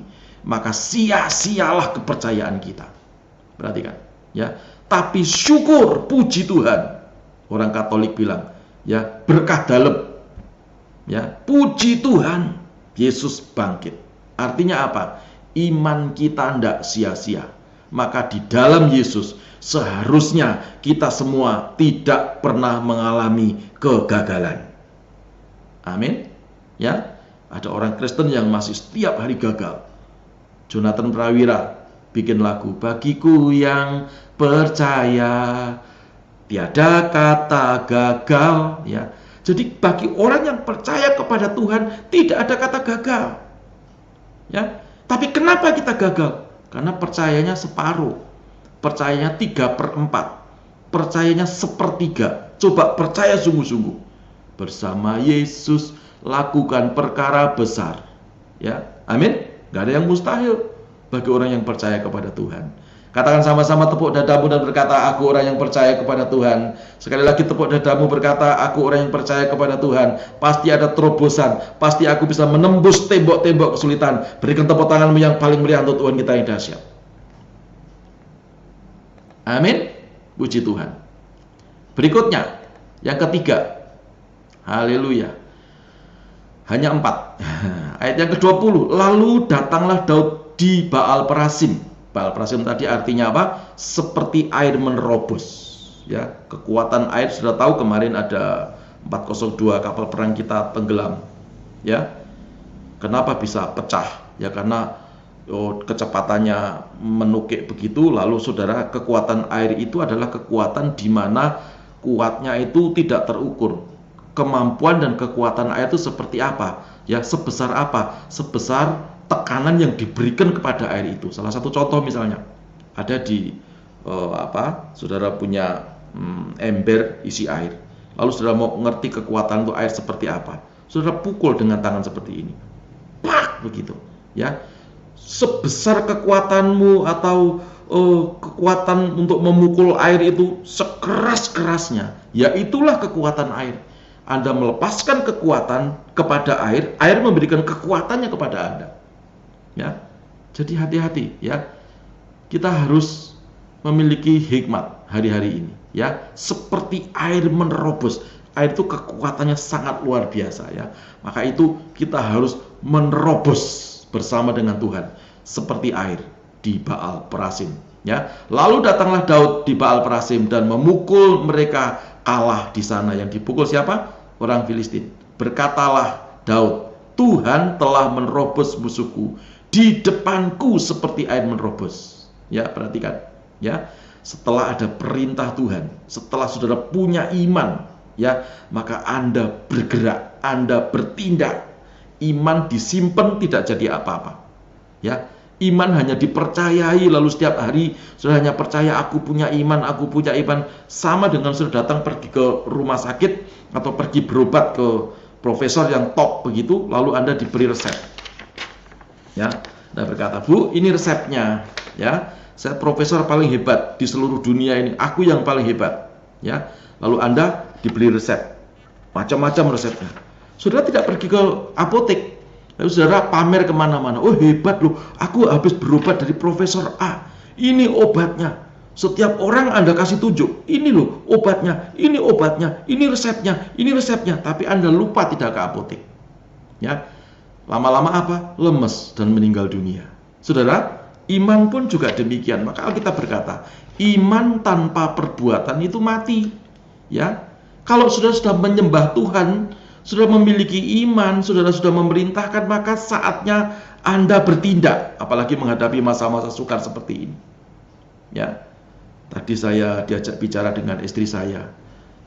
maka sia-sialah kepercayaan kita. Perhatikan, ya. Tapi syukur, puji Tuhan. Orang Katolik bilang, ya, berkah dalam. Ya, puji Tuhan, Yesus bangkit. Artinya apa? Iman kita tidak sia-sia. Maka di dalam Yesus seharusnya kita semua tidak pernah mengalami kegagalan. Amin. Ya, ada orang Kristen yang masih setiap hari gagal. Jonathan Prawira bikin lagu, bagiku yang percaya tiada kata gagal, ya. Jadi bagi orang yang percaya kepada Tuhan tidak ada kata gagal. Ya. Tapi kenapa kita gagal? Karena percayanya separuh. Percayanya 3/4. Percayanya 1/3. Coba percaya sungguh-sungguh. Bersama Yesus lakukan perkara besar. Ya. Amin. Gak ada yang mustahil bagi orang yang percaya kepada Tuhan. Katakan sama-sama, tepuk dadamu dan berkata, aku orang yang percaya kepada Tuhan. Sekali lagi tepuk dadamu berkata, aku orang yang percaya kepada Tuhan. Pasti ada terobosan. Pasti aku bisa menembus tembok-tembok kesulitan. Berikan tepuk tanganmu yang paling meriah untuk Tuhan kita yang dahsyat. Amin. Puji Tuhan. Berikutnya, yang ketiga. Haleluya. Hanya 4. Ayat yang ke-20. Lalu datanglah Daud di Baal Perasim. Baal Perasim tadi artinya apa? Seperti air menerobos. Ya, kekuatan air sudah tahu kemarin ada 402 kapal perang kita tenggelam. Ya, kenapa bisa pecah? Ya karena kecepatannya menukik begitu. Lalu saudara, kekuatan air itu adalah kekuatan di mana kuatnya itu tidak terukur. Kemampuan dan kekuatan air itu seperti apa? Ya, sebesar apa? Sebesar tekanan yang diberikan kepada air itu. Salah satu contoh misalnya ada di saudara punya ember isi air, lalu saudara mau ngerti kekuatan itu air seperti apa, saudara pukul dengan tangan seperti ini, pak, begitu ya. Sebesar kekuatanmu atau kekuatan untuk memukul air itu sekeras-kerasnya, ya itulah kekuatan air. Anda melepaskan kekuatan kepada air, air memberikan kekuatannya kepada Anda. Ya, jadi hati-hati ya. Kita harus memiliki hikmat hari-hari ini ya. Seperti air menerobos. Air itu kekuatannya sangat luar biasa ya. Maka itu kita harus menerobos bersama dengan Tuhan seperti air di Baal Perasim ya. Lalu datanglah Daud di Baal Perasim dan memukul mereka kalah di sana. Yang dipukul siapa? Orang Filistin. Berkatalah Daud, Tuhan telah menerobos musuhku di depanku seperti air menerobos. Ya, perhatikan. Ya, setelah ada perintah Tuhan, setelah saudara punya iman, ya, maka Anda bergerak, Anda bertindak. Iman disimpan tidak jadi apa-apa. Ya, iman hanya dipercayai lalu setiap hari saudara hanya percaya aku punya iman, aku punya iman. Sama dengan saudara datang pergi ke rumah sakit atau pergi berobat ke profesor yang top begitu, lalu Anda diberi resep. Ya, Anda berkata, Bu, ini resepnya. Ya, saya profesor paling hebat di seluruh dunia ini. Aku yang paling hebat. Ya, lalu Anda dibeli resep, macam-macam resepnya. Saudara tidak pergi ke apotek, lalu saudara pamer kemana-mana. Oh hebat loh, aku habis berobat dari Profesor A. Ini obatnya. Setiap orang Anda kasih tunjuk, ini loh obatnya, ini obatnya, ini resepnya, ini resepnya. Tapi Anda lupa tidak ke apotek. Ya, lama-lama apa? Lemes dan meninggal dunia. Saudara, iman pun juga demikian. Maka Alkitab berkata, iman tanpa perbuatan itu mati. Ya, kalau saudara sudah menyembah Tuhan, sudah memiliki iman, saudara sudah memerintahkan, maka saatnya Anda bertindak. Apalagi menghadapi masa-masa sukar seperti ini. Ya, tadi saya diajak bicara dengan istri saya,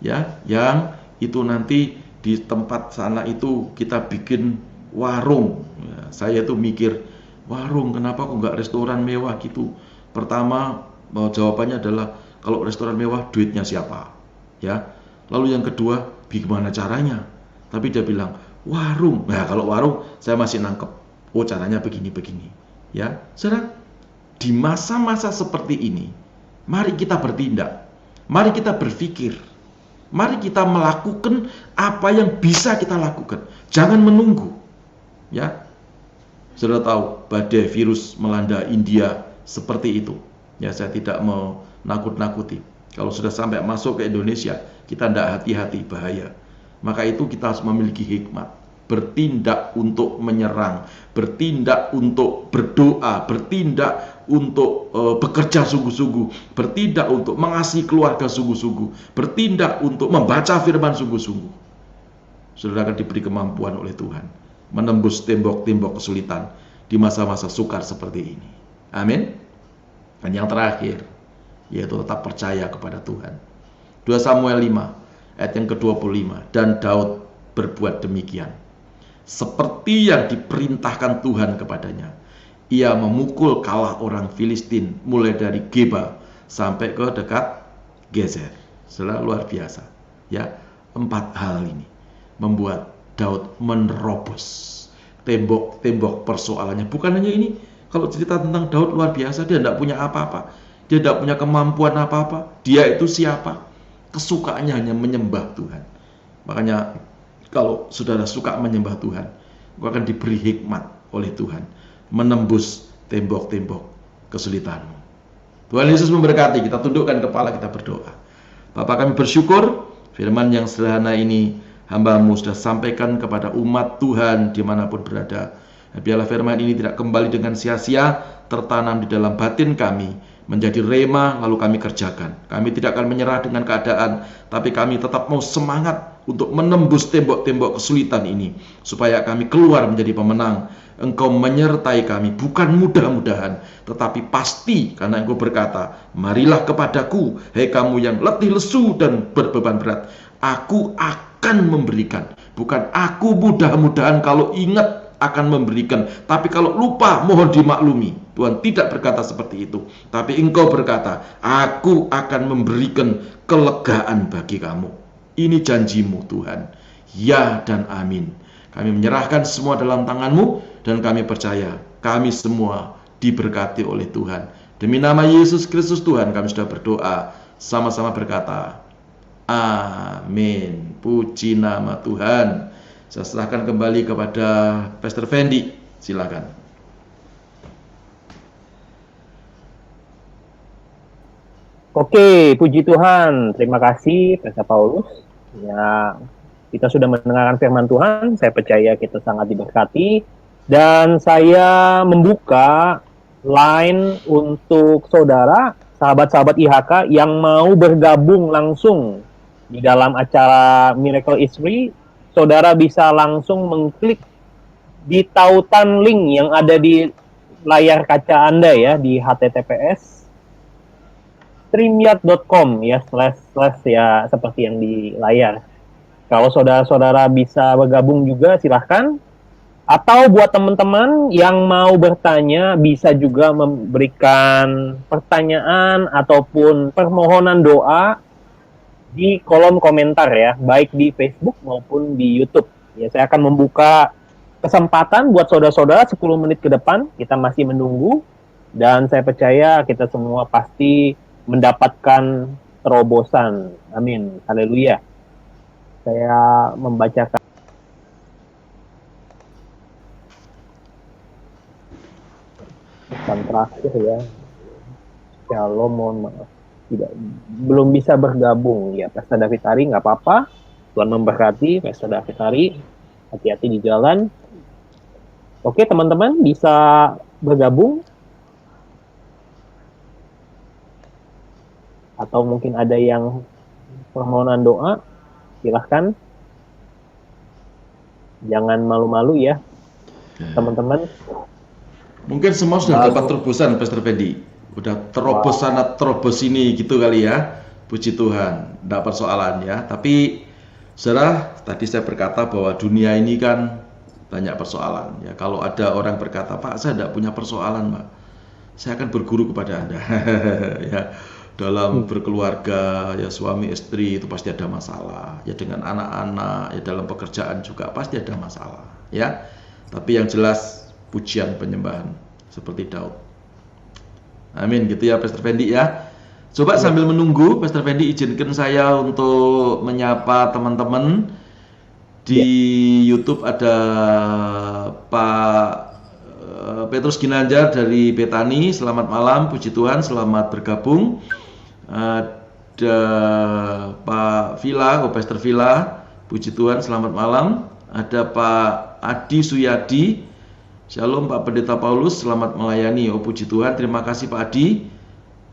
ya, yang itu nanti di tempat sana itu kita bikin warung. Ya, saya tuh mikir, warung kenapa kok nggak restoran mewah gitu? Pertama, jawabannya adalah kalau restoran mewah duitnya siapa? Ya. Lalu yang kedua, bagaimana caranya? Tapi dia bilang warung. Nah, kalau warung saya masih nangkep. Oh, caranya begini-begini. Ya, saudara, di masa-masa seperti ini, mari kita bertindak. Mari kita berpikir. Mari kita melakukan apa yang bisa kita lakukan. Jangan menunggu. Ya, saudara tahu badai virus melanda India seperti itu. Ya, saya tidak mau nakut-nakuti. Kalau sudah sampai masuk ke Indonesia, kita tidak hati-hati, bahaya. Maka itu kita harus memiliki hikmat. bertindak untuk menyerang, bertindak untuk berdoa, bertindak untuk bekerja sungguh-sungguh, bertindak untuk mengasihi keluarga sungguh-sungguh, bertindak untuk membaca firman sungguh-sungguh. Saudara akan diberi kemampuan oleh Tuhan menembus tembok-tembok kesulitan di masa-masa sukar seperti ini. Amin. Dan yang terakhir, yaitu tetap percaya kepada Tuhan. 2 Samuel 5 ayat yang ke-25, dan Daud berbuat demikian seperti yang diperintahkan Tuhan kepadanya. Ia memukul kalah orang Filistin mulai dari Geba sampai ke dekat Gezer. Saudara, luar biasa. Ya, 4 hal ini membuat Daud menerobos tembok-tembok persoalannya. Bukan hanya ini, kalau cerita tentang Daud luar biasa, dia tidak punya apa-apa. Dia tidak punya kemampuan apa-apa. Dia itu siapa? Kesukaannya hanya menyembah Tuhan. Makanya kalau saudara suka menyembah Tuhan, engkau akan diberi hikmat oleh Tuhan menembus tembok-tembok kesulitanmu. Tuhan Yesus memberkati. Kita tundukkan kepala, kita berdoa. Bapa, kami bersyukur firman yang sederhana ini hamba-Mu sudah sampaikan kepada umat Tuhan dimanapun berada. Biarlah firman ini tidak kembali dengan sia-sia, tertanam di dalam batin kami, menjadi rema lalu kami kerjakan. Kami tidak akan menyerah dengan keadaan, tapi kami tetap mau semangat untuk menembus tembok-tembok kesulitan ini, supaya kami keluar menjadi pemenang. Engkau menyertai kami, bukan mudah-mudahan, tetapi pasti, karena Engkau berkata, marilah kepadaku, hei kamu yang letih lesu dan berbeban berat, aku akan memberikan. Bukan aku mudah-mudahan kalau ingat akan memberikan, tapi kalau lupa mohon dimaklumi. Tuhan tidak berkata seperti itu, tapi Engkau berkata, aku akan memberikan kelegaan bagi kamu. Ini janji-Mu Tuhan. Ya dan amin. Kami menyerahkan semua dalam tangan-Mu, dan kami percaya kami semua diberkati oleh Tuhan. Demi nama Yesus Kristus Tuhan kami sudah berdoa, sama-sama berkata amin. Puji nama Tuhan. Saya serahkan kembali kepada Pastor Fendi. Silakan. Oke, puji Tuhan. Terima kasih Pastor Paulus. Ya, kita sudah mendengarkan firman Tuhan. Saya percaya kita sangat diberkati. Dan saya membuka line untuk saudara, sahabat-sahabat IHK yang mau bergabung langsung di dalam acara Miracle is Free. Saudara bisa langsung mengklik di tautan link yang ada di layar kaca Anda ya, di https streamyard.com ya, / ya, seperti yang di layar. Kalau saudara-saudara bisa bergabung juga silahkan. Atau buat teman-teman yang mau bertanya, bisa juga memberikan pertanyaan ataupun permohonan doa di kolom komentar ya, baik di Facebook maupun di YouTube. Ya, saya akan membuka kesempatan buat saudara-saudara 10 menit ke depan. Kita masih menunggu, dan saya percaya kita semua pasti mendapatkan terobosan. Amin. Haleluya. Saya membacakan pesan terakhir ya. Shalom, mohon maaf belum bisa bergabung ya. Pastor David Ari, nggak apa-apa. Tuhan memberkati Pastor David Ari. Hati-hati di jalan. Oke teman-teman, bisa bergabung. Atau mungkin ada yang permohonan doa, silahkan. Jangan malu-malu ya, teman-teman. Mungkin semua sudah dapat terobosan, Pastor Fendi. Udah terobos sana, terobos sini gitu kali ya. Puji Tuhan, tidak persoalan ya. Tapi saudara, tadi saya berkata bahwa dunia ini kan banyak persoalan ya. Kalau ada orang berkata, Pak, saya tidak punya persoalan, Pak, saya akan berguru kepada Anda. Ya, dalam berkeluarga ya, suami istri itu pasti ada masalah ya, dengan anak-anak ya, dalam pekerjaan juga pasti ada masalah ya. Tapi yang jelas pujian penyembahan seperti Daud. Amin gitu ya Pastor Fendi ya. Coba sambil menunggu Pastor Fendi, izinkan saya untuk menyapa teman-teman di YouTube. Ada Pak Petrus Ginanjar dari Betani, selamat malam, puji Tuhan, selamat bergabung. Ada Pak Villa, Pastor Villa, puji Tuhan, selamat malam. Ada Pak Adi Suyadi. Shalom Pak Pendeta Paulus, selamat melayani. Oh puji Tuhan, terima kasih Pak Adi.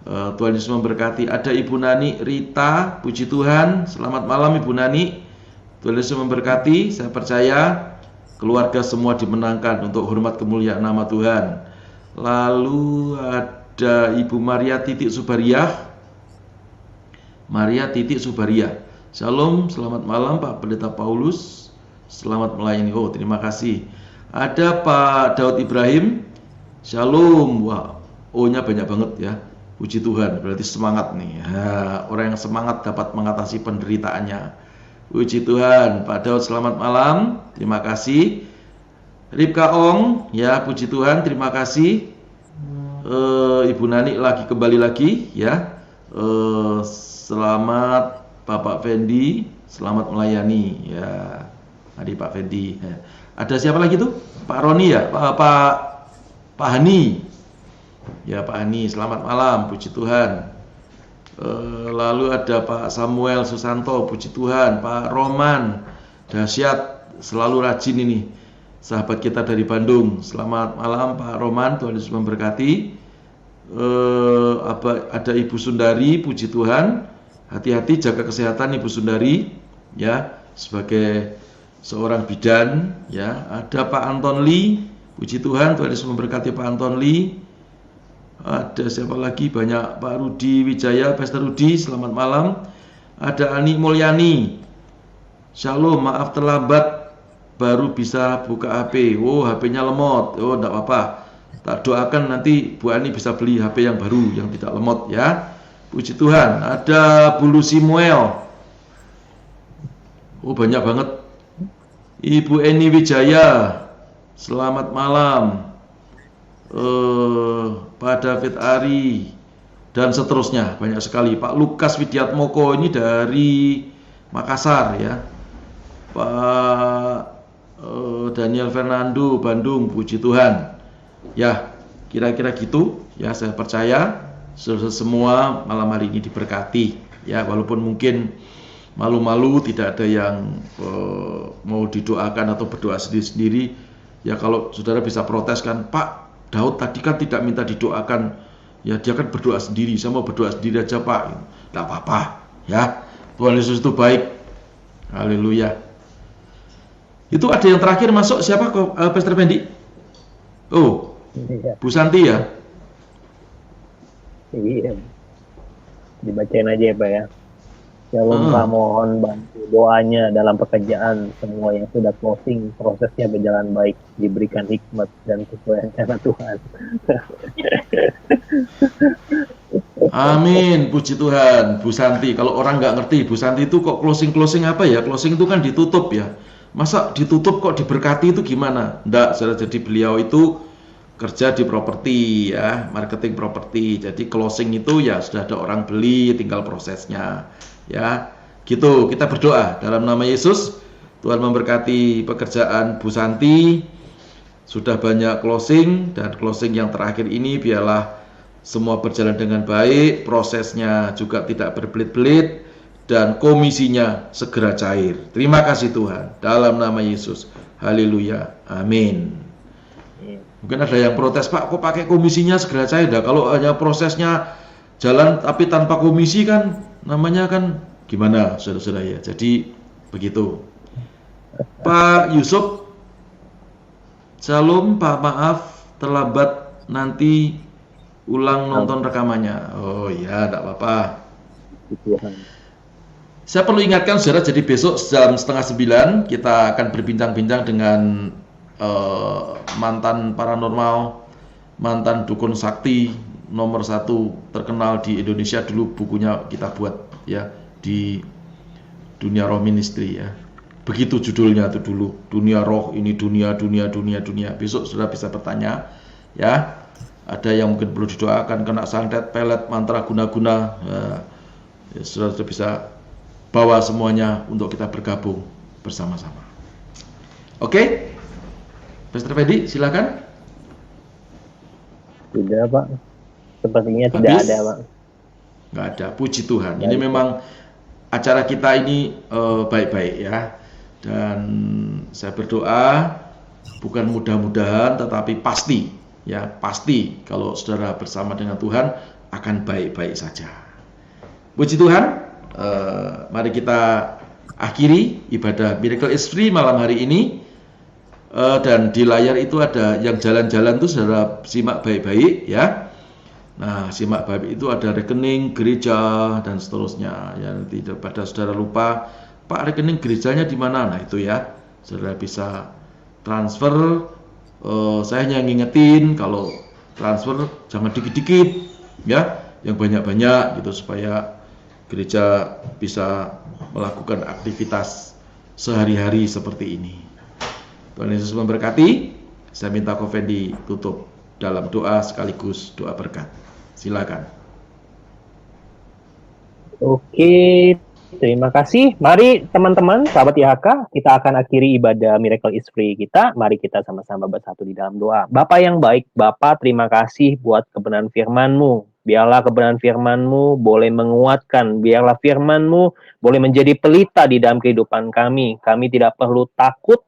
Tuhan Yesus memberkati. Ada Ibu Nani Rita, puji Tuhan, selamat malam Ibu Nani. Tuhan Yesus memberkati. Saya percaya keluarga semua dimenangkan untuk hormat kemuliaan nama Tuhan. Lalu ada Ibu Maria Titik Subariah. Maria Titik Subariah. Shalom, selamat malam Pak Pendeta Paulus, selamat melayani. Oh terima kasih. Ada Pak Daud Ibrahim. Shalom. Wah, O-nya banyak banget ya. Puji Tuhan, berarti semangat nih. Orang yang semangat dapat mengatasi penderitaannya. Puji Tuhan. Pak Daud selamat malam. Terima kasih. Ripka Ong, ya puji Tuhan, terima kasih. Ibu Nani kembali lagi ya. Selamat Bapak Fendi, selamat melayani ya. Mari Pak Fendi. Ada siapa lagi tuh? Pak Roni ya? Pak Hani. Ya Pak Hani, selamat malam, puji Tuhan. Lalu ada Pak Samuel Susanto, puji Tuhan. Pak Roman, dahsyat, selalu rajin ini. Sahabat kita dari Bandung, selamat malam Pak Roman, Tuhan Yesus memberkati. Ada Ibu Sundari, puji Tuhan. Hati-hati jaga kesehatan Ibu Sundari, ya, sebagai seorang bidan, ya. Ada Pak Anton Lee, puji Tuhan, Tuhan Yesus memberkati Pak Anton Lee. Ada siapa lagi? Banyak. Pak Rudi Wijaya, Pastor Rudi, selamat malam. Ada Ani Mulyani. Shalom, maaf terlambat, baru bisa buka HP. Oh, HP-nya lemot. Oh, enggak apa-apa. Tak doakan nanti Bu Ani bisa beli HP yang baru, yang tidak lemot ya. Puji Tuhan. Ada Bulu Simuel. Oh, banyak banget. Ibu Eni Wijaya, selamat malam. Pak David Ari dan seterusnya, banyak sekali. Pak Lukas Widiatmoko ini dari Makassar ya. Pak Daniel Fernando Bandung, puji Tuhan. Ya, kira-kira gitu ya, saya percaya semua malam hari ini diberkati ya, walaupun mungkin malu-malu tidak ada yang mau didoakan atau berdoa sendiri-sendiri ya. Kalau saudara bisa protes kan, Pak Daud tadi kan tidak minta didoakan ya, dia kan berdoa sendiri, saya mau berdoa sendiri aja Pak. Tidak apa-apa ya, Tuhan Yesus itu baik. Haleluya. Itu ada yang terakhir masuk, siapa Pastor Fendi? Oh, Bu Santi ya? Iya, dibacain aja ya Pak ya. Shalom Pak, mohon bantu doanya dalam pekerjaan semua yang sudah closing, prosesnya berjalan baik, diberikan hikmat dan sesuai rencana Tuhan. Amin, puji Tuhan. Bu Santi, kalau orang nggak ngerti Bu Santi itu kok closing apa ya? Closing itu kan ditutup ya. Masa ditutup kok diberkati itu gimana? Enggak, jadi beliau itu kerja di properti ya, marketing properti. Jadi closing itu ya sudah ada orang beli, tinggal prosesnya. Ya, gitu. Kita berdoa dalam nama Yesus. Tuhan memberkati pekerjaan Bu Santi. Sudah banyak closing, dan closing yang terakhir ini biarlah semua berjalan dengan baik, prosesnya juga tidak berbelit-belit, dan komisinya segera cair. Terima kasih Tuhan, dalam nama Yesus. Haleluya. Amin. Mungkin ada yang protes, Pak, kok pakai komisinya segera cair? Nah, kalau hanya prosesnya jalan tapi tanpa komisi kan namanya kan gimana, saudara-saudara ya. Jadi begitu. Pak Yusuf, Shalom Pak, maaf terlambat, nanti ulang nonton rekamannya. Oh ya, tidak apa-apa. Saya perlu ingatkan saudara, jadi besok jam 8:30 kita akan berbincang-bincang dengan mantan paranormal, mantan dukun sakti nomor 1 terkenal di Indonesia. Dulu bukunya kita buat ya, di Dunia Roh Ministry ya. Begitu judulnya tuh dulu, Dunia Roh, ini dunia. Besok sudah bisa bertanya ya. Ada yang mungkin perlu didoakan, kena santet, pelet, mantra, guna-guna ya, sudah bisa bawa semuanya untuk kita bergabung bersama-sama. Oke, Pastor Fedi, silakan. Tidak Pak, sepertinya tidak ada Pak. Nggak ada, puji Tuhan. Ini memang acara kita ini baik-baik ya. Dan saya berdoa bukan mudah-mudahan tetapi pasti, ya pasti kalau saudara bersama dengan Tuhan akan baik-baik saja. Puji Tuhan, mari kita akhiri ibadah Miracle is Free malam hari ini. Dan di layar itu ada yang jalan-jalan tuh saudara simak baik-baik ya. Nah, simak baik itu ada rekening gereja dan seterusnya. Ya, nanti pada saudara lupa, Pak rekening gerejanya di mana? Nah itu ya, saudara bisa transfer. Saya hanya ngingetin kalau transfer jangan dikit-dikit ya, yang banyak-banyak gitu supaya gereja bisa melakukan aktivitas sehari-hari seperti ini. Tuhan Yesus memberkati. Saya minta Ko Fendi tutup dalam doa sekaligus doa berkat. Silakan. Oke, terima kasih. Mari teman-teman, sahabat IHK, kita akan akhiri ibadah Miracle is Free kita. Mari kita sama-sama bersatu di dalam doa. Bapa yang baik, Bapa terima kasih buat kebenaran firman-Mu. Biarlah kebenaran firman-Mu boleh menguatkan. Biarlah firman-Mu boleh menjadi pelita di dalam kehidupan kami. Kami tidak perlu takut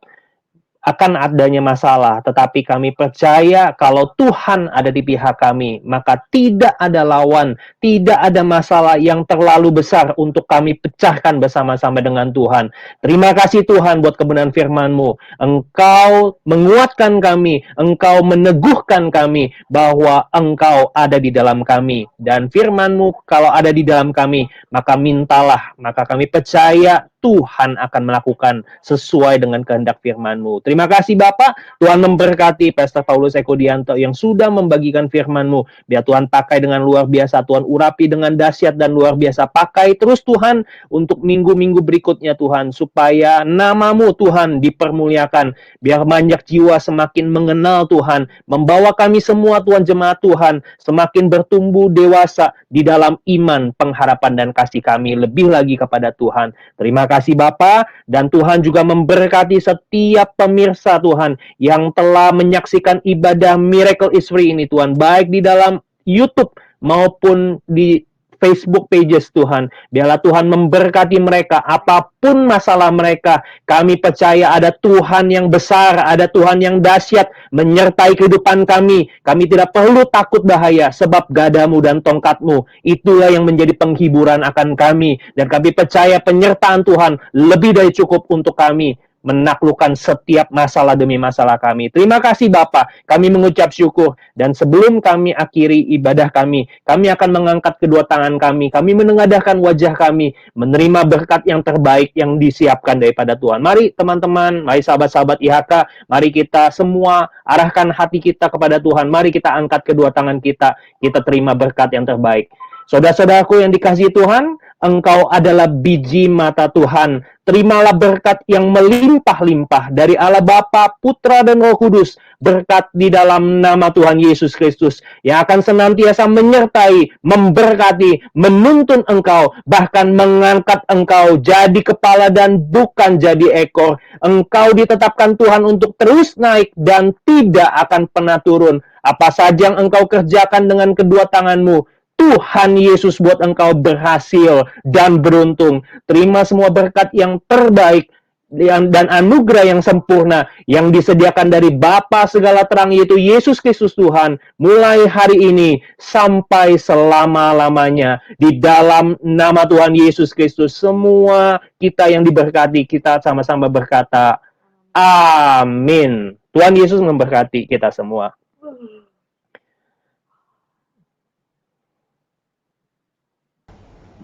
akan adanya masalah, tetapi kami percaya kalau Tuhan ada di pihak kami, maka tidak ada lawan, tidak ada masalah yang terlalu besar untuk kami pecahkan bersama-sama dengan Tuhan. Terima kasih Tuhan buat kebenaran firman-Mu. Engkau menguatkan kami, Engkau meneguhkan kami bahwa Engkau ada di dalam kami. Dan firman-Mu kalau ada di dalam kami, maka mintalah, maka kami percaya Tuhan akan melakukan sesuai dengan kehendak firman-Mu. Terima kasih Bapak, Tuhan memberkati Pastor Paulus Eko Dianto yang sudah membagikan firman-Mu. Biar Tuhan pakai dengan luar biasa, Tuhan urapi dengan dahsyat dan luar biasa. Pakai terus Tuhan untuk minggu-minggu berikutnya Tuhan, supaya nama-Mu Tuhan dipermuliakan. Biar banyak jiwa semakin mengenal Tuhan, membawa kami semua Tuhan jemaat Tuhan, semakin bertumbuh dewasa di dalam iman, pengharapan dan kasih kami lebih lagi kepada Tuhan. Terima kasih Bapa, dan Tuhan juga memberkati setiap pemirsa Tuhan yang telah menyaksikan ibadah Miracle is Free ini Tuhan, baik di dalam YouTube maupun di Facebook pages Tuhan. Biarlah Tuhan memberkati mereka apapun masalah mereka. Kami percaya ada Tuhan yang besar, ada Tuhan yang dahsyat menyertai kehidupan kami. Kami tidak perlu takut bahaya sebab gadamu dan tongkatmu. Itulah yang menjadi penghiburan akan kami. Dan kami percaya penyertaan Tuhan lebih dari cukup untuk kami menaklukkan setiap masalah demi masalah kami. Terima kasih Bapa, kami mengucap syukur. Dan sebelum kami akhiri ibadah kami akan mengangkat kedua tangan kami menengadahkan wajah kami, menerima berkat yang terbaik yang disiapkan daripada Tuhan. Mari teman-teman, mari sahabat-sahabat IHK, mari kita semua arahkan hati kita kepada Tuhan. Mari kita angkat kedua tangan kita terima berkat yang terbaik. Saudara-saudaraku yang dikasihi Tuhan, engkau adalah biji mata Tuhan. Terimalah berkat yang melimpah-limpah dari Allah Bapa, Putra, dan Roh Kudus. Berkat di dalam nama Tuhan Yesus Kristus yang akan senantiasa menyertai, memberkati, menuntun engkau, bahkan mengangkat engkau jadi kepala dan bukan jadi ekor. Engkau ditetapkan Tuhan untuk terus naik dan tidak akan pernah turun. Apa saja yang engkau kerjakan dengan kedua tanganmu, Tuhan Yesus buat engkau berhasil dan beruntung. Terima semua berkat yang terbaik dan anugerah yang sempurna yang disediakan dari Bapa segala terang, yaitu Yesus Kristus Tuhan, mulai hari ini sampai selama-lamanya. Di dalam nama Tuhan Yesus Kristus, semua kita yang diberkati, kita sama-sama berkata, amin. Tuhan Yesus memberkati kita semua.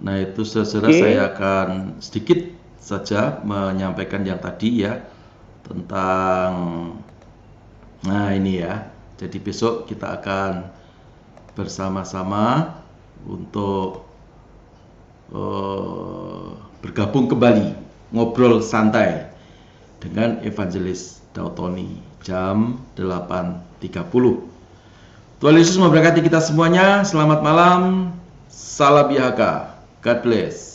Nah itu saudara, saya akan sedikit saja menyampaikan yang tadi ya, tentang, nah ini ya, jadi besok kita akan bersama-sama untuk bergabung kembali, ngobrol santai dengan Evangelis Dautoni jam 8.30. Tuhan Yesus memberkati kita semuanya. Selamat malam, salam IHK. God bless.